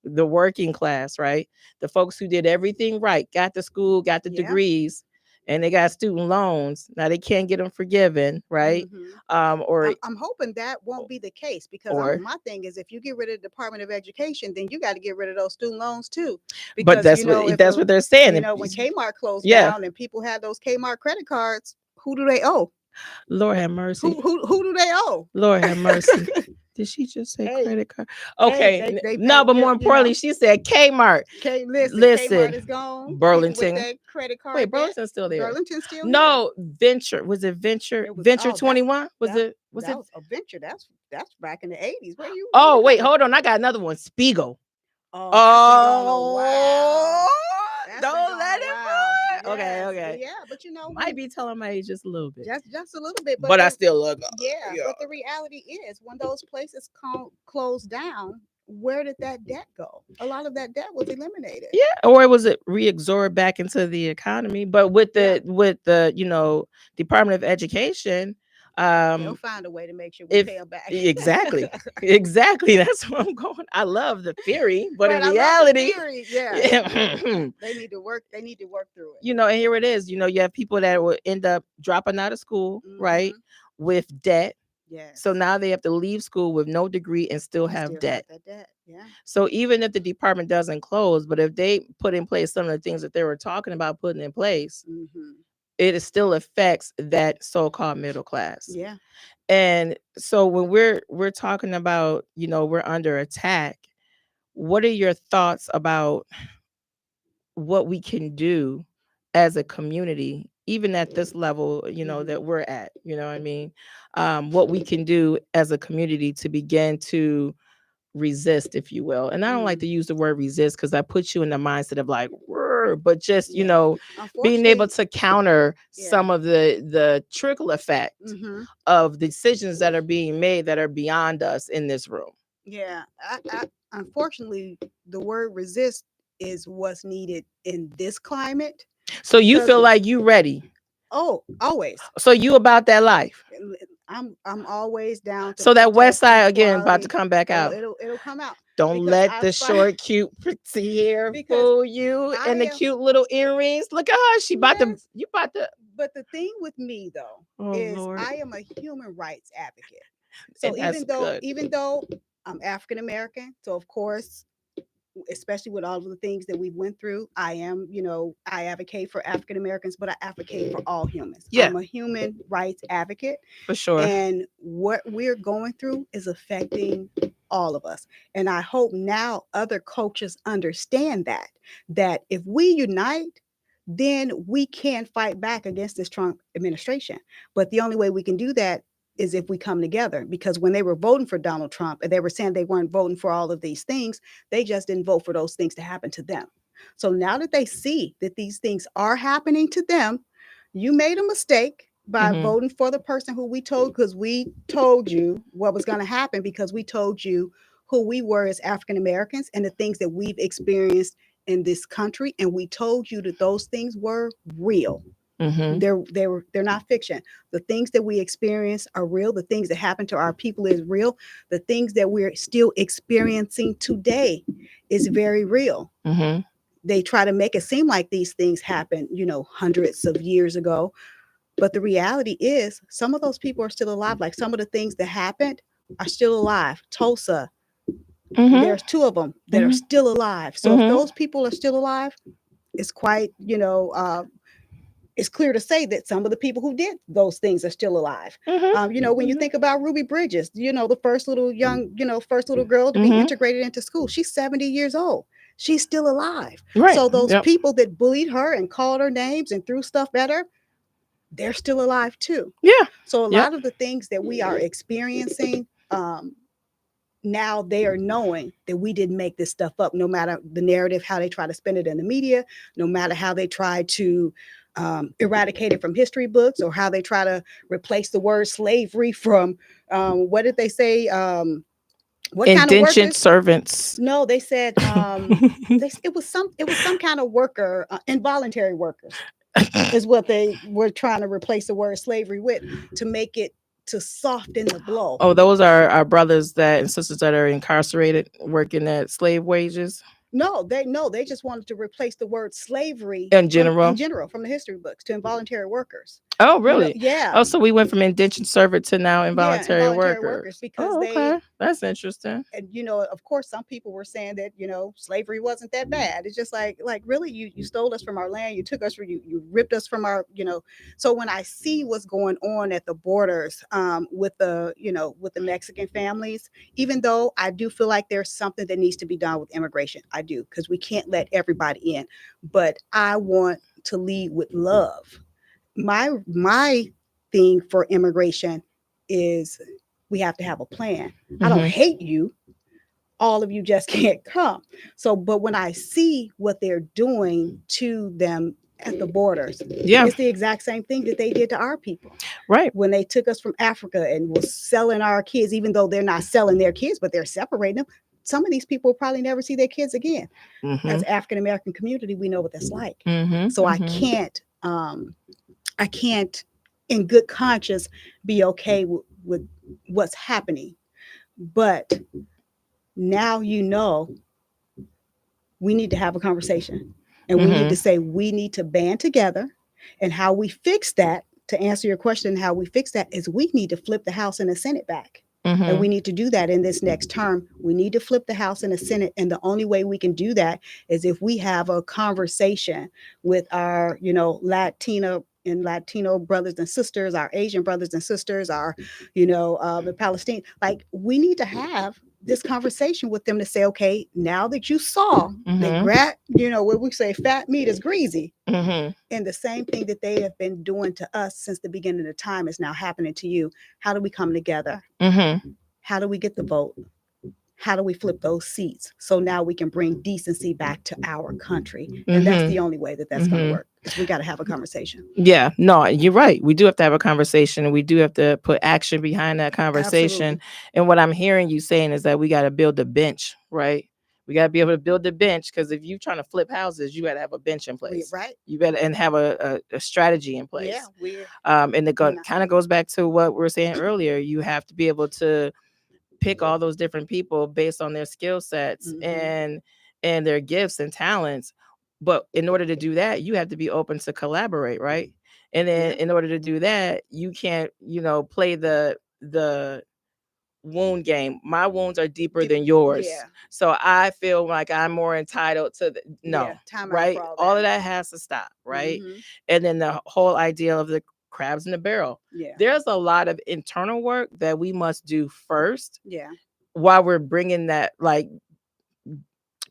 The working class, right? The folks who did everything right, got to school, got the Yeah. degrees, and they got student loans. Now they can't get them forgiven, right? Mhm. I'm hoping that won't be the case because or my thing is if you get rid of the Department of Education, then you got to get rid of those student loans too. but Because that's what they're saying. when Kmart closed Yeah. down and people had those Kmart credit cards, who do they owe? Lord have mercy. Who do they owe? Lord have mercy. Did she just say Hey, credit card? Okay. hey, they No, pay- but yeah, more importantly, she said Kmart. Listen, Listen, Kmart is gone. People Burlington. with that credit card Wait, debt. Burlington's still there. Burlington's still No, Venture. Was it Venture? It was- Venture oh, that- 21? Was that- it? Was that it? was a venture. That's back in the 80s. Where you? Oh, wait, hold on. I got another one. Spiegel. Oh, that's been going a while. That's been Don't going let a it while. run. Okay, Yes, okay. Yeah, but Might be telling my age just a little bit. just a little bit. But I still look. Yeah, but the reality is when those places closed down, where did that debt go? A lot of that debt was eliminated. Yeah, or was it reabsorbed back into the economy? But with the Department of Education, they'll find a way to make sure we pay them back. Exactly. That's where I'm going. I love the theory, but in I love the reality, theory, yeah. they need to work through it. And here it is. You have people that will end up dropping out of school, right, with debt. Yes. So now they have to leave school with no degree and still have debt. That debt. Yeah. So even if the department doesn't close, but if they put in place some of the things that they were talking about putting in place, it still affects that so-called middle class. Yeah. And so when we're talking about, we're under attack, what are your thoughts about what we can do as a community, even at this level, that we're at, what I mean? What we can do as a community to begin to resist, if you will. And I don't like to use the word resist because that puts you in the mindset of like, but just, being able to counter some of the trickle effect of decisions that are being made that are beyond us in this room. Yeah. Unfortunately, the word resist is what's needed in this climate. So you feel like you ready? Oh, always. So you about that life? I'm always down to So that West protest Side again about to equality. come back Oh, out. it'll come out Don't because let I the find short, cute, pretty hair because fool you, I and the am cute little earrings. Look at her. She about to. yes. You about to. But the thing with me though Oh is Lord. I am a human rights advocate. So And that's good. even though I'm African American, so of course, especially with all of the things that we went through, I am, I advocate for African Americans, but I advocate for all humans. Yeah. I'm a human rights advocate. For sure. And what we're going through is affecting all of us. And I hope now other cultures understand that if we unite, then we can fight back against this Trump administration. But the only way we can do that is if we come together, because when they were voting for Donald Trump and they were saying they weren't voting for all of these things, they just didn't vote for those things to happen to them. So now that they see that these things are happening to them, you made a mistake by voting for the person who we told, because we told you what was going to happen, because we told you who we were as African Americans and the things that we've experienced in this country, and we told you that those things were real. They're not fiction. The things that we experience are real. The things that happen to our people is real. The things that we're still experiencing today is very real. They try to make it seem like these things happened, hundreds of years ago. But the reality is some of those people are still alive. Like some of the things that happened are still alive. Tulsa, there's 2 of them that are still alive. So if those people are still alive, it's quite, it's clear to say that some of the people who did those things are still alive. When you think about Ruby Bridges, the first little girl to be integrated into school, she's 70 years old. She's still alive. Right. So those people that bullied her and called her names and threw stuff at her, they're still alive too. Yeah. So a lot of the things that we are experiencing, now they are knowing that we didn't make this stuff up, no matter the narrative, how they try to spin it in the media, no matter how they try to eradicate it from history books, or how they try to replace the word slavery from, what did they say? What kind of Indentured workers? servants. No, they said it was some kind of worker, involuntary workers is what they were trying to replace the word slavery with, to make it to soften the blow. Oh, those are our brothers and sisters that are incarcerated, working at slave wages. No, they just wanted to replace the word slavery in general from the history books to involuntary workers. Oh, really? Yeah. Oh, so we went from indentured servant to now involuntary workers. Because okay. That's interesting. And of course, some people were saying that slavery wasn't that bad. It's just like really, you stole us from our land, you took us from you ripped us from our So when I see what's going on at the borders, with the Mexican families, even though I do feel like there's something that needs to be done with immigration, I do, because we can't let everybody in. But I want to lead with love. My thing for immigration is we have to have a plan. I don't hate you. All of you just can't come. So, but when I see what they're doing to them at the borders, it's the exact same thing that they did to our people. Right. When they took us from Africa and was selling our kids, even though they're not selling their kids, but they're separating them. Some of these people will probably never see their kids again. As African American community, we know what that's like. So I can't, in good conscience, be okay with what's happening. But now we need to have a conversation, and we need to say we need to band together. And how we fix that, to answer your question, how we fix that is we need to flip the House and the Senate back. And we need to do that in this next term. We need to flip the House and the Senate. And the only way we can do that is if we have a conversation with our, Latino brothers and sisters, our Asian brothers and sisters, our, the Palestinian. Like, we need to have this conversation with them to say, okay, now that you saw that, what we say, fat meat is greasy. And the same thing that they have been doing to us since the beginning of time is now happening to you. How do we come together? How do we get the vote? How do we flip those seats? So now we can bring decency back to our country. And that's the only way that's going to work. We got to have a conversation. Yeah, no, you're right. We do have to have a conversation, and we do have to put action behind that conversation. Absolutely. And what I'm hearing you saying is that we got to build a bench, right? We got to be able to build the bench, because if you're trying to flip houses, you got to have a bench in place. Right. You better and have a strategy in place. Yeah. We're And it kind of goes back to what we were saying earlier. You have to be able to pick all those different people based on their skill sets and their gifts and talents. But in order to do that, you have to be open to collaborate, right? And then in order to do that, you can't, play the wound game. My wounds are deeper than yours. Yeah. So I feel like I'm more entitled to time right? out for All of that has to stop, right? And then the whole idea of the crabs in the barrel. Yeah. There's a lot of internal work that we must do first. Yeah. While we're bringing that, like,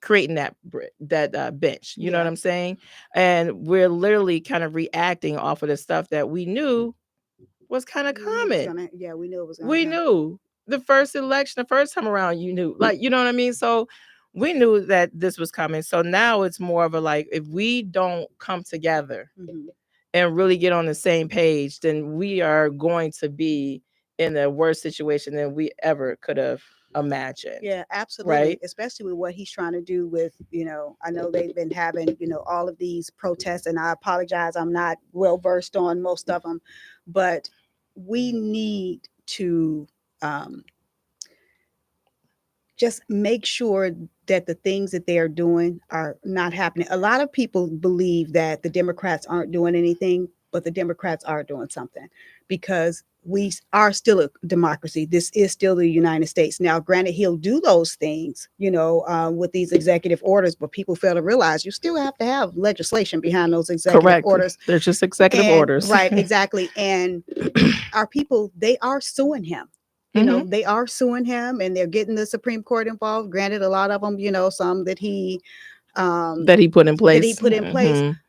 creating that bench, you know what I'm saying? And we're literally kind of reacting off of the stuff that we knew was kind of coming. We knew it was. We knew the first election, the first time around, you knew, like, you know what I mean? So we knew that this was coming. So now it's more of a, like, if we don't come together and really get on the same page, then we are going to be in a worse situation than we ever could have imagined. Yeah, absolutely. Right? Especially with what he's trying to do with, I know they've been having, all of these protests, and I apologize, I'm not well versed on most of them, but we need to just make sure that the things that they are doing are not happening. A lot of people believe that the Democrats aren't doing anything, but the Democrats are doing something, because we are still a democracy. This is still the United States. Now, granted, he'll do those things, with these executive orders, but people fail to realize you still have to have legislation behind those executive orders. They're just executive orders. Right, exactly. And our people, they are suing him. They are suing him, and they're getting the Supreme Court involved. Granted, a lot of them, some that he put in place.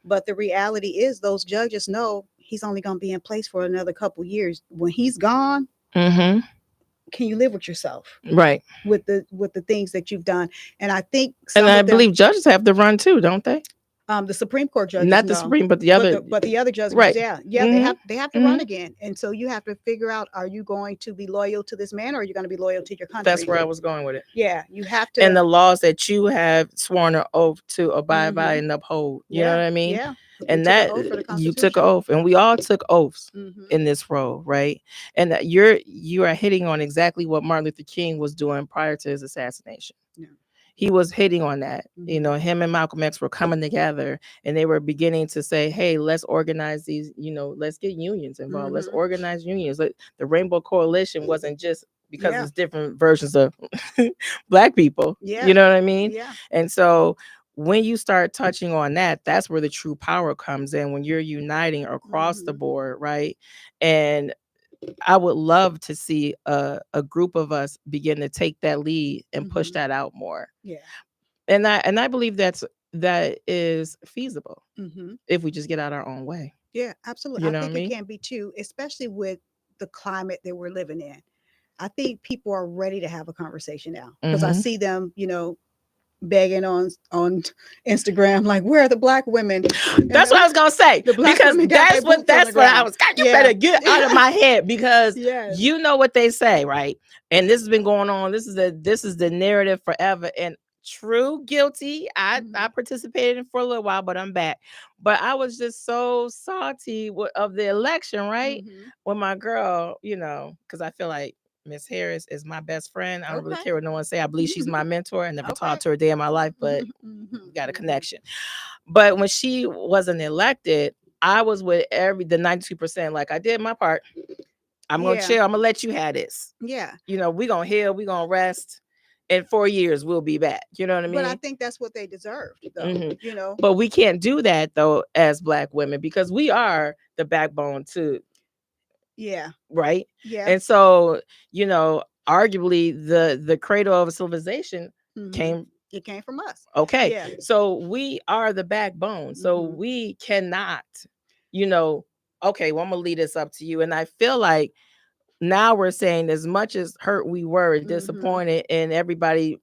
But the reality is, those judges know he's only going to be in place for another couple years. When he's gone, can you live with yourself? Right. With the things that you've done. And I think, believe judges have to run too, don't they? The Supreme Court judges, not the Supreme, but the other, but the other judges, right? They have to run again, and so you have to figure out: are you going to be loyal to this man, or are you going to be loyal to your country? That's where I was going with it. Yeah, you have to, and the laws that you have sworn an oath to abide by and uphold. You know what I mean? Yeah. And that you took an oath, and we all took oaths in this role, right? And that you are hitting on exactly what Martin Luther King was doing prior to his assassination. Yeah. He was hitting on that. Him and Malcolm X were coming together, and they were beginning to say, hey, let's organize these, let's get unions involved. Let's organize unions. The Rainbow Coalition wasn't just because it's different versions of Black people. Yeah. You know what I mean? Yeah. And so when you start touching on that, that's where the true power comes in, when you're uniting across the board, right? And I would love to see a group of us begin to take that lead and push that out more. Yeah. And I believe that is feasible if we just get out our own way. Yeah, absolutely. I think it can be too, especially with the climate that we're living in. I think people are ready to have a conversation now, because I see them, begging on Instagram, like, where are the Black women? That's what I was gonna say, because that's what I was. God, you better get out of my head, because you know what they say, right? And this has been going on. This is the narrative forever. And true, guilty. I participated in for a little while, but I'm back. But I was just so salty of the election, right? When my girl, because I feel like Miss Harris is my best friend. I don't really care what no one say. I believe she's my mentor. I never talked to her a day in my life, but we got a connection. But when she wasn't elected, I was with the 92%. Like, I did my part. I'm gonna chill. I'm gonna let you have this. Yeah. We gonna heal. We gonna rest. In 4 years, we'll be back. You know what I mean? But I think that's what they deserved, though. But we can't do that, though, as Black women, because we are the backbone too. Yeah. Right. Yeah. And so, arguably the cradle of civilization came from us. Okay. Yeah. So we are the backbone. So we cannot, okay, well, I'm gonna lead this up to you. And I feel like now we're saying, as much as hurt we were and disappointed, and everybody,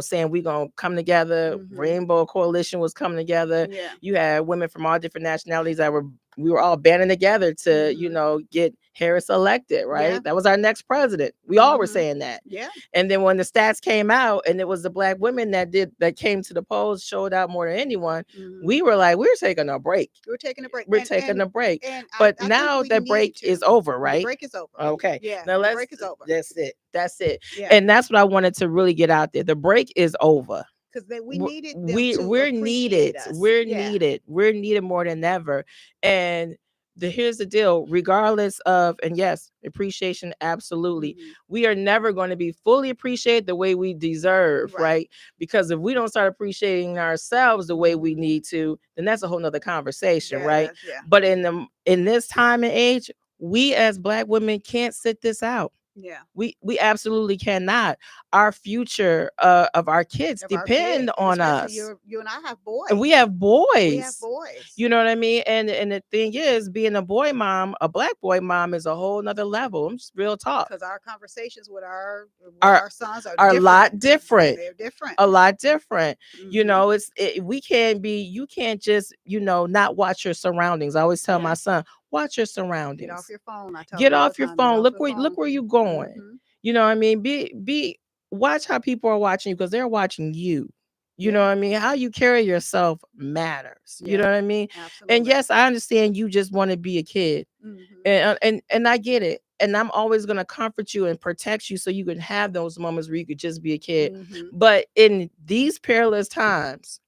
saying we're gonna come together, Rainbow Coalition was coming together. Yeah. You had women from all different nationalities that were we were all banding together to, Mhm. get Harris elected, right? Yeah. That was our next president. We all were Mhm. saying that. Yeah. And then when the stats came out and it was the black women that came to the polls, showed out more than anyone, Mhm. we were like, we're taking a break. We're taking a break. We're And taking a break. and But I think now we the need break to. is over, The right? break is over. Okay. Yeah. Now The break is over. that's it. That's it. Yeah. And that's what I wanted to really get out there. The break is over. Because we W- needed them we to we're appreciate needed. us. We're Yeah. needed. We're needed more than ever. And here's the deal, regardless of, and yes, appreciation, absolutely. Mhm. We are never going to be fully appreciated the way we deserve, Right. right? Because if we don't start appreciating ourselves the way we Mhm. need to, then that's a whole nother conversation, Yeah. right? Yeah. But in this time and age, we as black women can't sit this out. Yeah. We absolutely cannot. Our future of our kids Of our depend kids, on especially us. you and I have boys. And we have boys. We have boys. You know what I mean? And the thing is, being a boy mom, a black boy mom, is a whole nother level. I'm just real talk. Because our conversations with Are our sons are a different. lot different. They're different. A lot different. You Mhm. know, we can't be. You can't just not watch your surroundings. I always tell Yeah. my son, watch your Get surroundings. off your phone. I tell Get them all off the your time. Get phone. off Look your phone. where you going. Mhm. You know what I mean? Be watch how people are watching you, because they're watching you. You know Yeah. what I mean? How you carry yourself matters. You Yeah. know what I mean? Absolutely. And yes, I understand you just want to be a kid. Mhm. And I get it. And I'm always going to comfort you and protect you so you can have those moments where you could just be a kid. Mhm. But in these perilous times,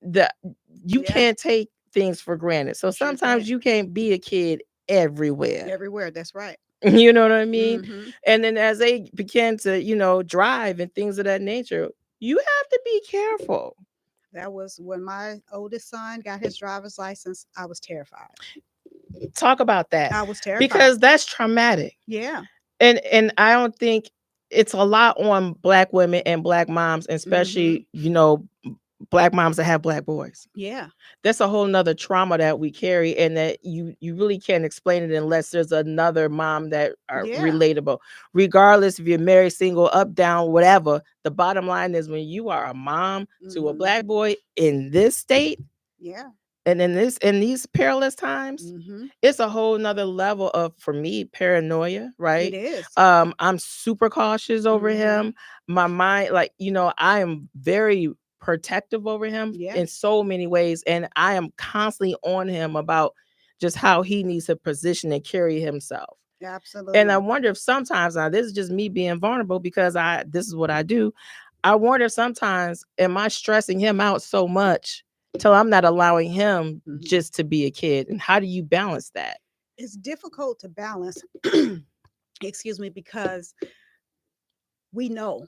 you Yeah. can't take things for granted. So You sure sometimes can't. you can't be a kid everywhere. Everywhere. That's right. You know what I mean? Mhm. And then as they begin to, drive and things of that nature, you have to be careful. That was when my oldest son got his driver's license. I was terrified. Talk about that, I was terrified. because that's traumatic. Yeah. And I don't think it's a lot on black women and black moms, and Mhm. especially, black moms that have black boys. Yeah. That's a whole nother trauma that we carry, and that you really can't explain it unless there's another mom that are Yeah. relatable. Regardless if you're married, single, up, down, whatever, the bottom line is, when you are a mom to a Mhm. black boy in this state, Yeah. and in these perilous times, Mhm. it's a whole nother level of, for me, paranoia, It right? is. I'm super cautious over Mhm. him. My mind, like, I am very protective over him Yeah. in so many ways, and I am constantly on him about just how he needs to position and carry himself. Absolutely. And I wonder if sometimes, now this is just me being vulnerable, because this is what I do. I wonder if sometimes, am I stressing him out so much till I'm not allowing him Mhm. just to be a kid? And how do you balance that? It's difficult to balance. Excuse me, because we know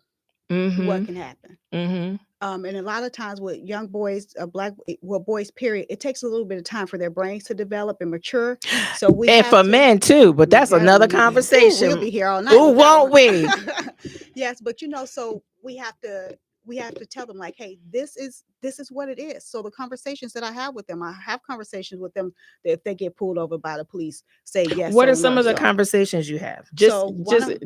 what Mm-hmm. can happen. Mm-hmm. And a lot of times with young boys, boys, period, it takes a little bit of time for their brains to develop and mature. So we And have for to. men too, but that's Yeah, another ooh, we'll conversation. be here all night. Ooh, with that won't one. we? Yes, but so we have to tell them, like, hey, this is what it is. So the conversations that I have with them, I have conversations with them that if they get pulled over by the police, say yes. What so are some no, of the so. conversations you have? So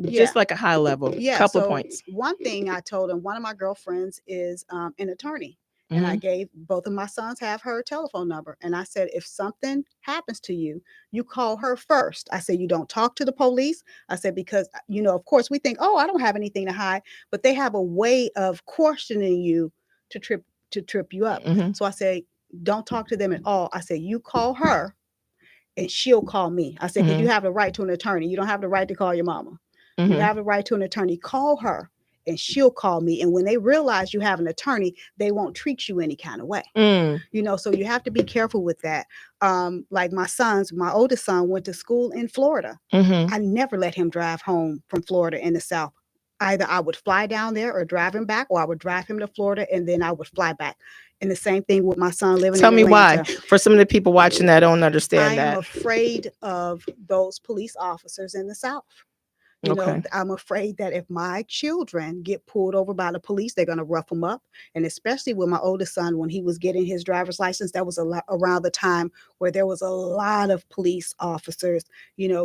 Just like a high level, Yeah. couple So points. one thing I told him, one of my girlfriends is an attorney. And I Mhm. gave both of my sons have her telephone number. And I said, if something happens to you, you call her first. I said, you don't talk to the police. I said, because, of course we think, oh, I don't have anything to hide, but they have a way of questioning you to trip you up. Mhm. So I said, don't talk to them at all. I said, you call her and she'll call me. I said, because you Mhm. have the right to an attorney. You don't have the right to call your mama. You Mhm. have the right to an attorney. Call her and she'll call me. And when they realize you have an attorney, they won't treat you any kind of way. So you have to be careful with that. Like my oldest son went to school in Florida. Mhm. I never let him drive home from Florida in the South. Either I would fly down there or drive him back, or I would drive him to Florida and then I would fly back. And the same thing with my son living Tell in me why. Atlanta. For some of the people watching that don't I understand am that. afraid of those police officers in the South. Okay. I'm afraid that if my children get pulled over by the police, they're going to rough them up. And especially with my oldest son, when he was getting his driver's license, that was around the time where there was a lot of police officers,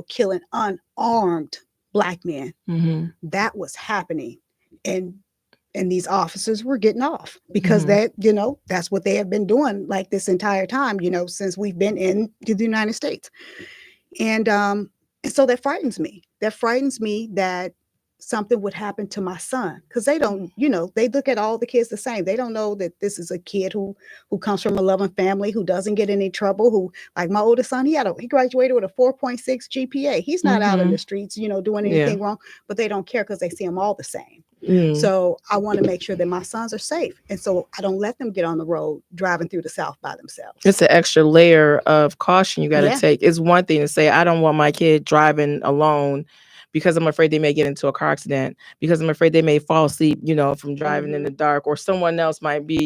killing unarmed Black men. Mhm. That was happening. And And these officers were getting off because Mhm. that's what they have been doing like this entire time, since we've been in the United States. And so that frightens me. That frightens me that something would happen to my son, because they don't, they look at all the kids the same. They don't know that this is a kid who comes from a loving family, who doesn't get in any trouble, who, like my oldest son, he graduated with a 4.6 GPA. He's not out in the Mhm. streets, doing Yeah. anything wrong, but they don't care because they see them all the same. Mm. So I want to make sure that my sons are safe. And so I don't let them get on the road driving through the South by themselves. It's an extra layer of caution you got to Yeah. take. It's one thing to say, I don't want my kid driving alone because I'm afraid they may get into a car accident, because I'm afraid they may fall asleep, from driving in the dark, or someone else might be,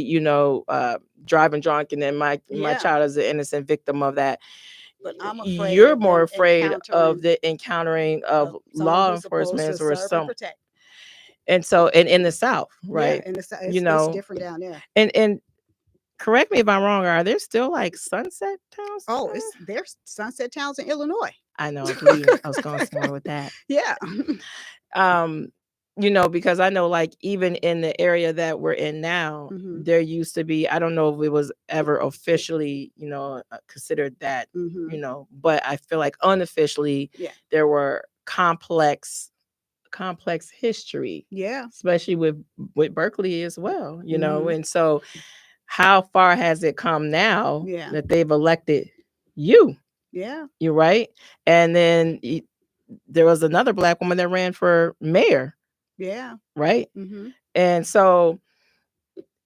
driving drunk, and then my Yeah. child is an innocent victim of that. But I'm afraid You're of more them afraid of encountering the encountering of someone law who's supposed enforcement to or serve and some. protect. And so, and in the South, Yeah, right? and it's You it's know, different down there. and correct me if I'm wrong, are there still like sunset towns? Oh, there's sunset towns in Illinois. I know, I believe I was going somewhere with that. Yeah. Um, because I know, like, even in the area that we're in now, Mhm. there used to be, I don't know if it was ever officially, considered that, Mhm. but I feel like unofficially Yeah. there were complex history, Yeah. especially with Berkeley as well, Mhm. and so how far has it come now Yeah. that they've elected you? Yeah. You're right. And then there was another Black woman that ran for mayor, Yeah. right? Mhm. And so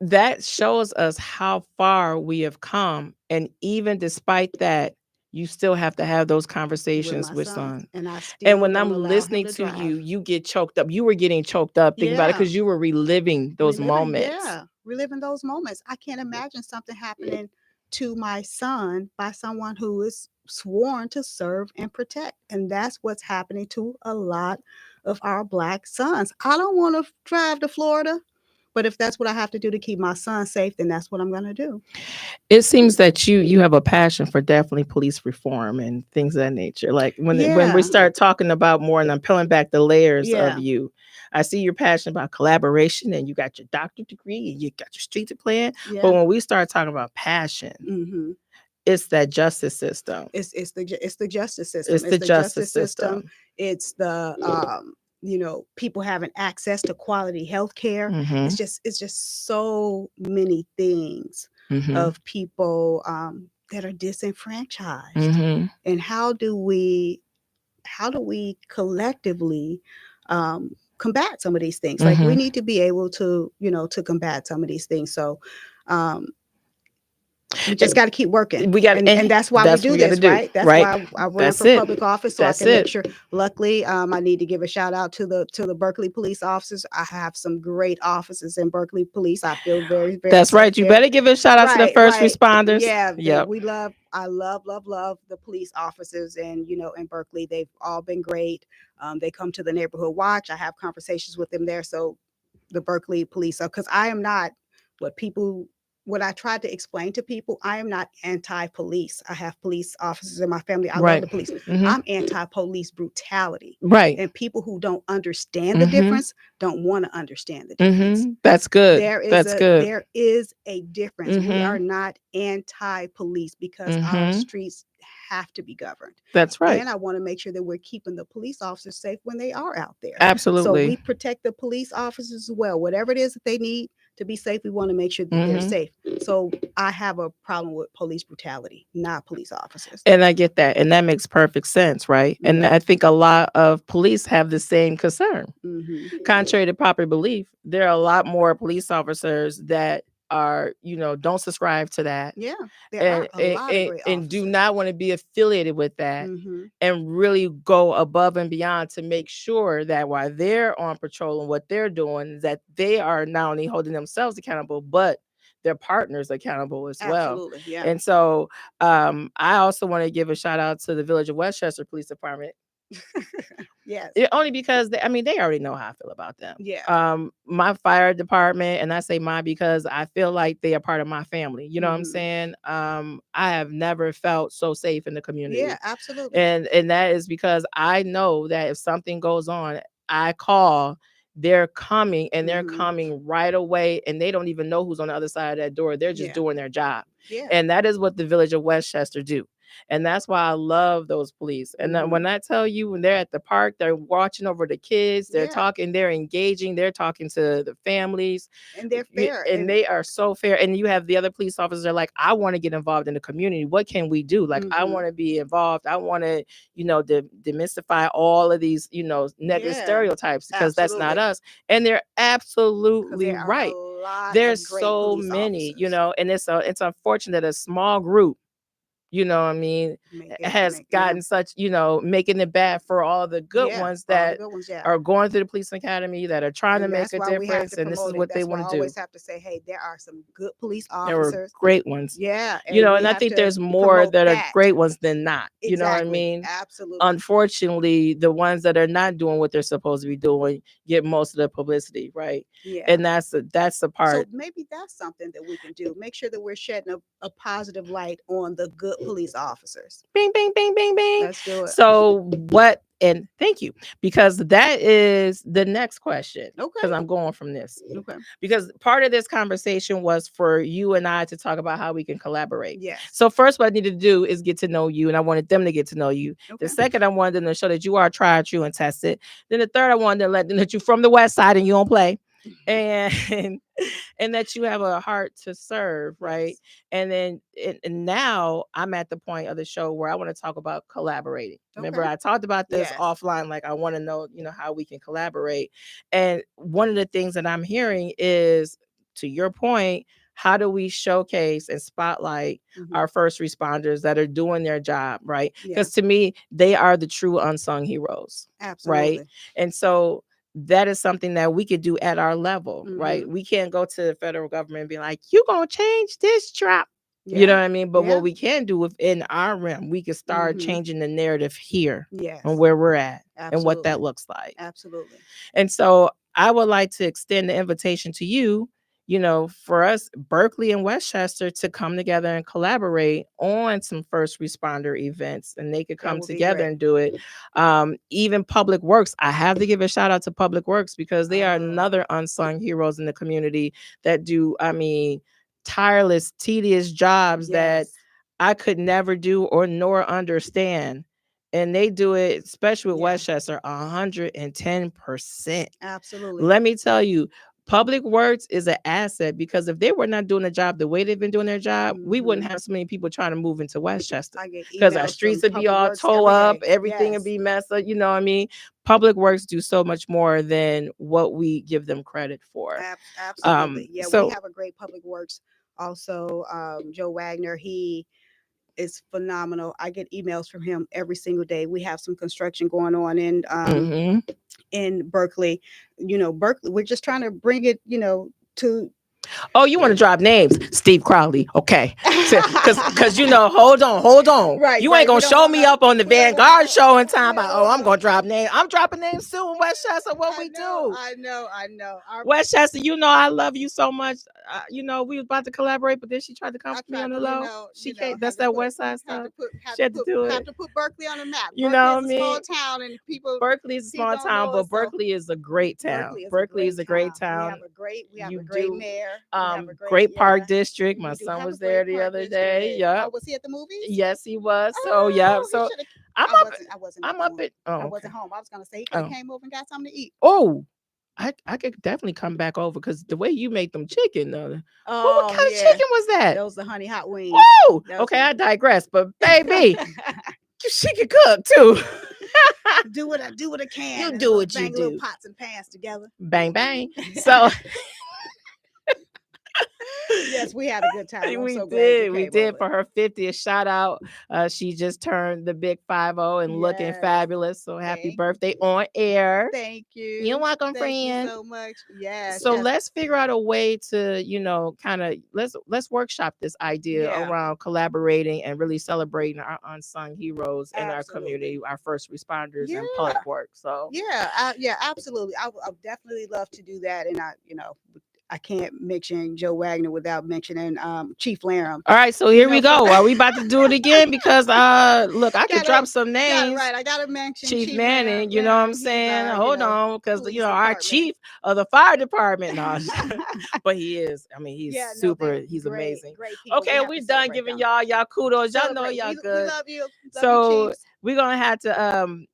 that shows us how far we have come. And even despite that, you still have to have those With conversations my with son, son. and I And still when don't I'm allow him listening to to you, drive. you get choked up. You were getting choked up thinking about it Yeah. because you were reliving those moments. Reliving those moments. I can't imagine something happening to my son by someone who is sworn to serve and protect. And that's what's happening to a lot of our Black sons. I don't want to drive to Florida, but if that's what I have to do to keep my son safe, then that's what I'm going to do. It seems that you have a passion for definitely police reform and things of that nature. Like when we Yeah. start talking about more, and I'm peeling back the layers of Yeah. you, I see you're passionate about collaboration, and you got your doctorate degree, and you got your street plan. Yeah. But when we start talking about passion, Mhm. it's that justice system. It's the justice system. It's It's the the justice justice system. system. It's the people having access to quality health care. Mm-hmm. It's just so many things Mm-hmm. of people that are disenfranchised. Mm-hmm. And how do we collectively combat some of these things? Like, we Mm-hmm. need to be able to to combat some of these things. So um we just got to keep working. We got, And that's why we that's what do we got to this, do, right? That's right? why I run That's for it. public office, so That's I can make it. sure. Luckily, I need to give a shout out to the Berkeley police officers. I have some great officers in Berkeley police. I feel very, very That's safe right. You there. better give a shout out to the Right, first right. responders. Yeah, Yep. I love, love, love the police officers, and in Berkeley, they've all been great. They come to the neighborhood watch. I have conversations with them there. So the Berkeley police, because I am not what I tried to explain to people. I am not anti-police. I have police officers in my family. I love Right. the police. Mm-hmm. I'm anti-police brutality. Right. And people who don't understand the difference don't want to understand the difference. Mm-hmm. That's good. That's good. There is a difference. We Mm-hmm. are not anti-police because our Mm-hmm. streets have to be governed. That's right. And I want to make sure that we're keeping the police officers safe when they are out there. Absolutely. So we protect the police officers as well. Whatever it is that they need to be safe, we want to make sure that they're safe. So I have a problem with police brutality, not police officers. And I get that. And that makes perfect sense, right? Mm-hmm. And I think a lot of police have the same concern. Mm-hmm. Contrary to popular belief, there are a lot more police officers that are, don't subscribe to that. Yeah, there are a lot of great and do officers. not want to be affiliated with that, Mm-hmm. and really go above and beyond to make sure that while they're on patrol and what they're doing, that they are not only holding themselves accountable, but their partners accountable as well. Absolutely, yeah. And so I also want to give a shout out to the Village of Westchester Police Department. Yes. Only because they already know how I feel about them. Yeah. My fire department, and I say my because I feel like they are part of my family. You know what I'm Mhm. saying? I have never felt so safe in the community. Yeah, absolutely. And that is because I know that if something goes on, I call they're coming and they're Mhm. coming right away, and they don't even know who's on the other side of that door. They're just Yeah. doing their job. Yeah. And that is what the Village of Westchester do. And that's why I love those police. And then Mhm. when I tell you, when they're at the park, they're watching over the kids, they're Yeah. talking, they're engaging, they're talking to the families, And they're fair. and they are so fair. And you have the other police officers are like, I want to get involved in the community. What can we do? Like, I Mhm. want to be involved. I want to, demystify all of these, negative Yeah. stereotypes, because that's not Absolutely. us. And they're 'Cause absolutely there are a right. lot There's of great so police many, officers. and it's unfortunate that a small group, you know what I mean, has gotten such, making it bad for all the good Yeah, ones all the that good ones, yeah. are going through the police academy, that are trying to And make that's a why we have difference, to and this is promote it. what they That's why I want to do. always have to say, hey, there are some good police There were officers. great ones, Yeah, and we I have think to there's more promote that are that. great ones than not. You know what I Exactly. mean? Absolutely. Unfortunately, the ones that are not doing what they're supposed to be doing get most of the publicity, right? Yeah. And that's the part. So maybe that's something that we can do. Make sure that we're shedding a positive light on the good police officers. Bing, bing, bing, bing, bing. Let's do it. So what? And thank you, because that is the next question. Because Okay. I'm going from this. Okay. Because part of this conversation was for you and I to talk about how we can collaborate. Yes. So first, what I needed to do is get to know you, and I wanted them to get to know you. Okay. The second, I wanted them to show that you are tried, true, and tested. Then the third, I wanted to let them that you're from the West Side and you don't play, and and that you have a heart to serve, right? Yes. And then and now I'm at the point of the show where I want to talk about collaborating. Remember, Okay. I talked about this Yes. offline. Like, I want to know, how we can collaborate. And one of the things that I'm hearing is, to your point, how do we showcase and spotlight Mhm. our first responders that are doing their job, right? Yeah. Because to me, they are the true unsung heroes, right? Absolutely. And so that is something that we could do at our level, right? Mhm. We can't go to the federal government and be like, you gonna change this trap. You Yeah. know what I mean? But Yeah. what we can do within our realm, we can start Mhm. changing the narrative here Yes. and where we're at and what Absolutely. that looks like. Absolutely. And so I would like to extend the invitation to you, for us, Berkeley and Westchester, to come together and collaborate on some first responder events, and they could That come would be together great. and do it. Even Public Works, I have to give a shout out to Public Works, because they are Oh. another unsung heroes in the community that do, tireless, tedious jobs that Yes. I could never do or nor understand. And they do it, especially with Yeah. Westchester, 110%. Absolutely. Let me tell you, Public Works is an asset, because if they were not doing the job the way they've been doing their job, we wouldn't Mhm. have so many people trying to move into Westchester, I get because our emails streets from would be Public all Works toe every up, day. everything would Yes. be messed up. You know what I mean? Public Works do so much more than what we give them credit for. Absolutely. Yeah, we So have a great Public Works. Also, Joe Wagner, he is phenomenal. I get emails from him every single day. We have some construction going on mhm. in Berkeley. Berkeley, we're just trying to bring it, to Oh, you want to drop names? Steve Crowley. Okay. Because hold on. Right, You ain't right. gonna We don't show want me to. up on the We don't want VannGuard to. show in time We about, don't I'm want gonna to. drop names. I'm dropping names too in Westchester. What we do? I know. Westchester, I love you so much. We was about to collaborate, but then she tried to come I for me tried on the to, low. She can't. have That's to that put, West Side have stuff. to put, have She to had to do have it. to put Berkeley on the map. You Berkeley know is what I a small mean? town, and people Berkeley is a small don't town, know but us. So Berkeley is a great town. Berkeley is Berkeley is a great We town. have a great You great do, mayor. We have a great park yeah. district. My We do son have was a there great the park other district. day. Yeah. Yep. Oh, was he at the movies? Yes, he was. So Oh, yeah. he So should have. I'm I up. wasn't. I'm up at. Oh, I okay. wasn't home. I was gonna say he could have Oh. came over and got something to eat. Oh, I could definitely come back over, because the way you make them chicken, what Oh kind of yeah, chicken was that? those the honey hot wings. Whoa. That was Okay, I digress. But baby, she can cook too. do what I can. You and do what you bang little do. pots and pans together. Bang bang. So Yes, we had a good time. I'm we so glad you did. We came did over. for her 50th. Shout out. She just turned the big 50 and looking Yes. fabulous. So happy Thank birthday on air. Thank you. You're welcome, Thank you friend. so much. Yes. So yes. let's figure out a way to, kind of let's workshop this idea Yeah. around collaborating and really celebrating our unsung heroes in our Absolutely. community, our first responders and Yeah. public work. So Yeah, absolutely. I would definitely love to do that, and I can't mention Joe Wagner without mentioning Chief Laram. All right, so here we go. Are we about to do it again? Because look, I could drop some names. Right, I gotta mention Chief Manning, you know what I'm saying? Hold on, because our chief of the fire department, no, but he is. I mean, he's super. He's great, amazing. Great okay, we're done giving y'all kudos. Y'all know y'all good. We love you. So we're gonna have to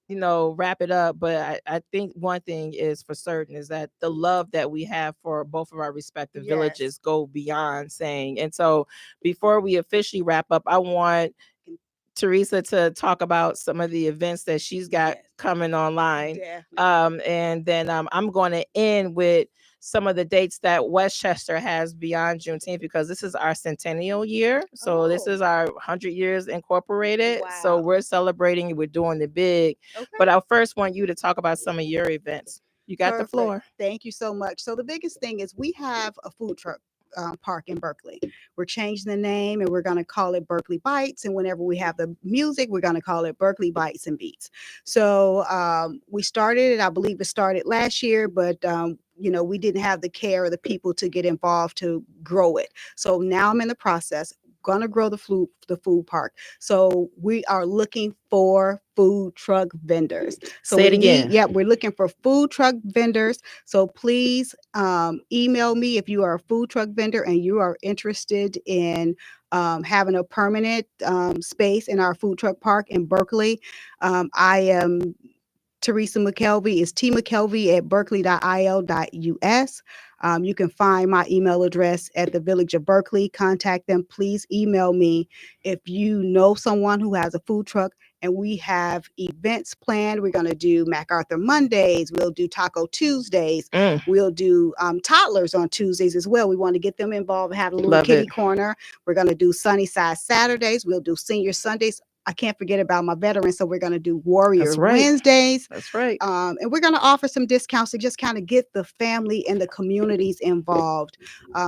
wrap it up. But I think one thing is for certain is that the love that we have for both of our respective villages go beyond saying. And so before we officially wrap up, I want Teresa to talk about some of the events that she's got coming online. And then I'm going to end with some of the dates that Westchester has beyond Juneteenth, because this is our centennial year. So this is our 100 years incorporated. Wow. So we're celebrating, we're doing the big. But I first want you to talk about some of your events. You got the floor. Thank you so much. So the biggest thing is we have a food truck park in Berkeley. We're changing the name and we're going to call it Berkeley Bites. And whenever we have the music, we're going to call it Berkeley Bites and Beats. So we started it, I believe it started last year, but we didn't have the care of the people to get involved to grow it. So now I'm in the process, going to grow the food park. So we are looking for food truck vendors. So say it again. We're looking for food truck vendors. So please email me if you are a food truck vendor and you are interested in having a permanent space in our food truck park in Berkeley. I am Teresa McKelvey is tmckelvey@berkeley.il.us. You can find my email address at the Village of Berkeley. Contact them. Please email me if you know someone who has a food truck. And we have events planned. We're going to do MacArthur Mondays. We'll do Taco Tuesdays. We'll do toddlers on Tuesdays as well. We want to get them involved and have a little kitty corner. We're going to do Sunnyside Saturdays. We'll do Senior Sundays. I can't forget about my veterans. So we're going to do Warrior Wednesdays. That's right. And we're going to offer some discounts to just kind of get the family and the communities involved.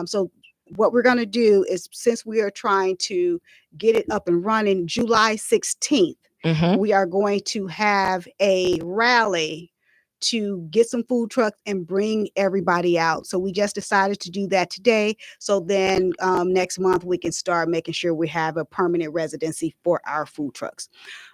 So what we're going to do is, since we are trying to get it up and running, July 16th, we are going to have a rally to get some food trucks and bring everybody out. So we just decided to do that today. So then next month we can start making sure we have a permanent residency for our food trucks.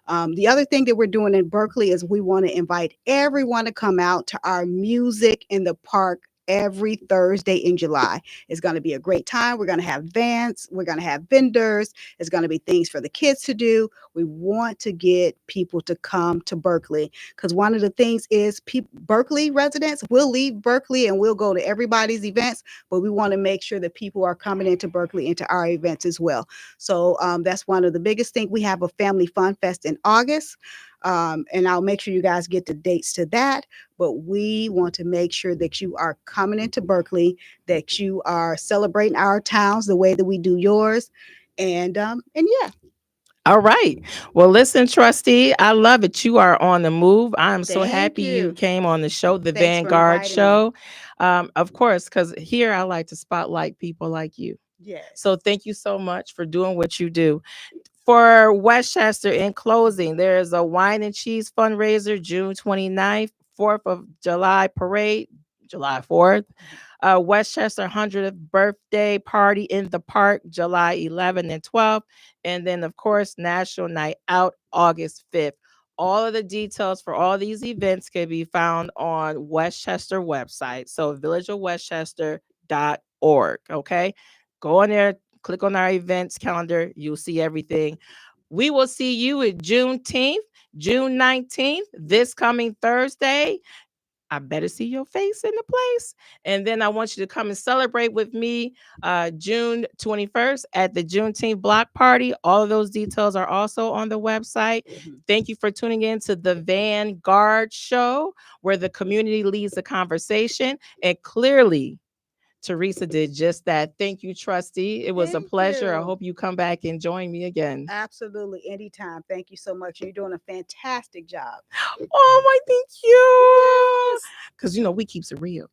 The other thing that we're doing in Berkeley is we want to invite everyone to come out to our Music in the Park every Thursday in July. It's going to be a great time. We're going to have vans. We're going to have vendors. It's going to be things for the kids to do. We want to get people to come to Berkeley, because one of the things is Berkeley residents will leave Berkeley and we'll go to everybody's events, but we want to make sure that people are coming into Berkeley, into our events as well. So that's one of the biggest things. We have a Family Fun Fest in August. And I'll make sure you guys get the dates to that. But we want to make sure that you are coming into Berkeley, that you are celebrating our towns the way that we do yours. And yeah. All right. Well, listen, Trustee, I love it. You are on the move. I'm so happy you came on the show, the VannGuard show. Of course, because here I like to spotlight people like you. Yes. So thank you so much for doing what you do. For Westchester, in closing, there is a wine and cheese fundraiser June 29th, 4th of July parade, July 4th. Westchester 100th birthday party in the park, July 11th and 12th. And then, of course, National Night Out, August 5th. All of the details for all these events can be found on Westchester website. So villageofwestchester.org. Okay. Go on there, click on our events calendar. You'll see everything. We will see you at Juneteenth, June 19th, this coming Thursday. I better see your face in the place. And then I want you to come and celebrate with me June 21st at the Juneteenth block party. All of those details are also on the website. Thank you for tuning in to the VannGuard show, where the community leads the conversation. And clearly, Teresa did just that. Thank you, Trustee. It was a pleasure. I hope you come back and join me again. Absolutely. Anytime. Thank you so much. You're doing a fantastic job. Oh, my, thank you. Because, we keeps it real.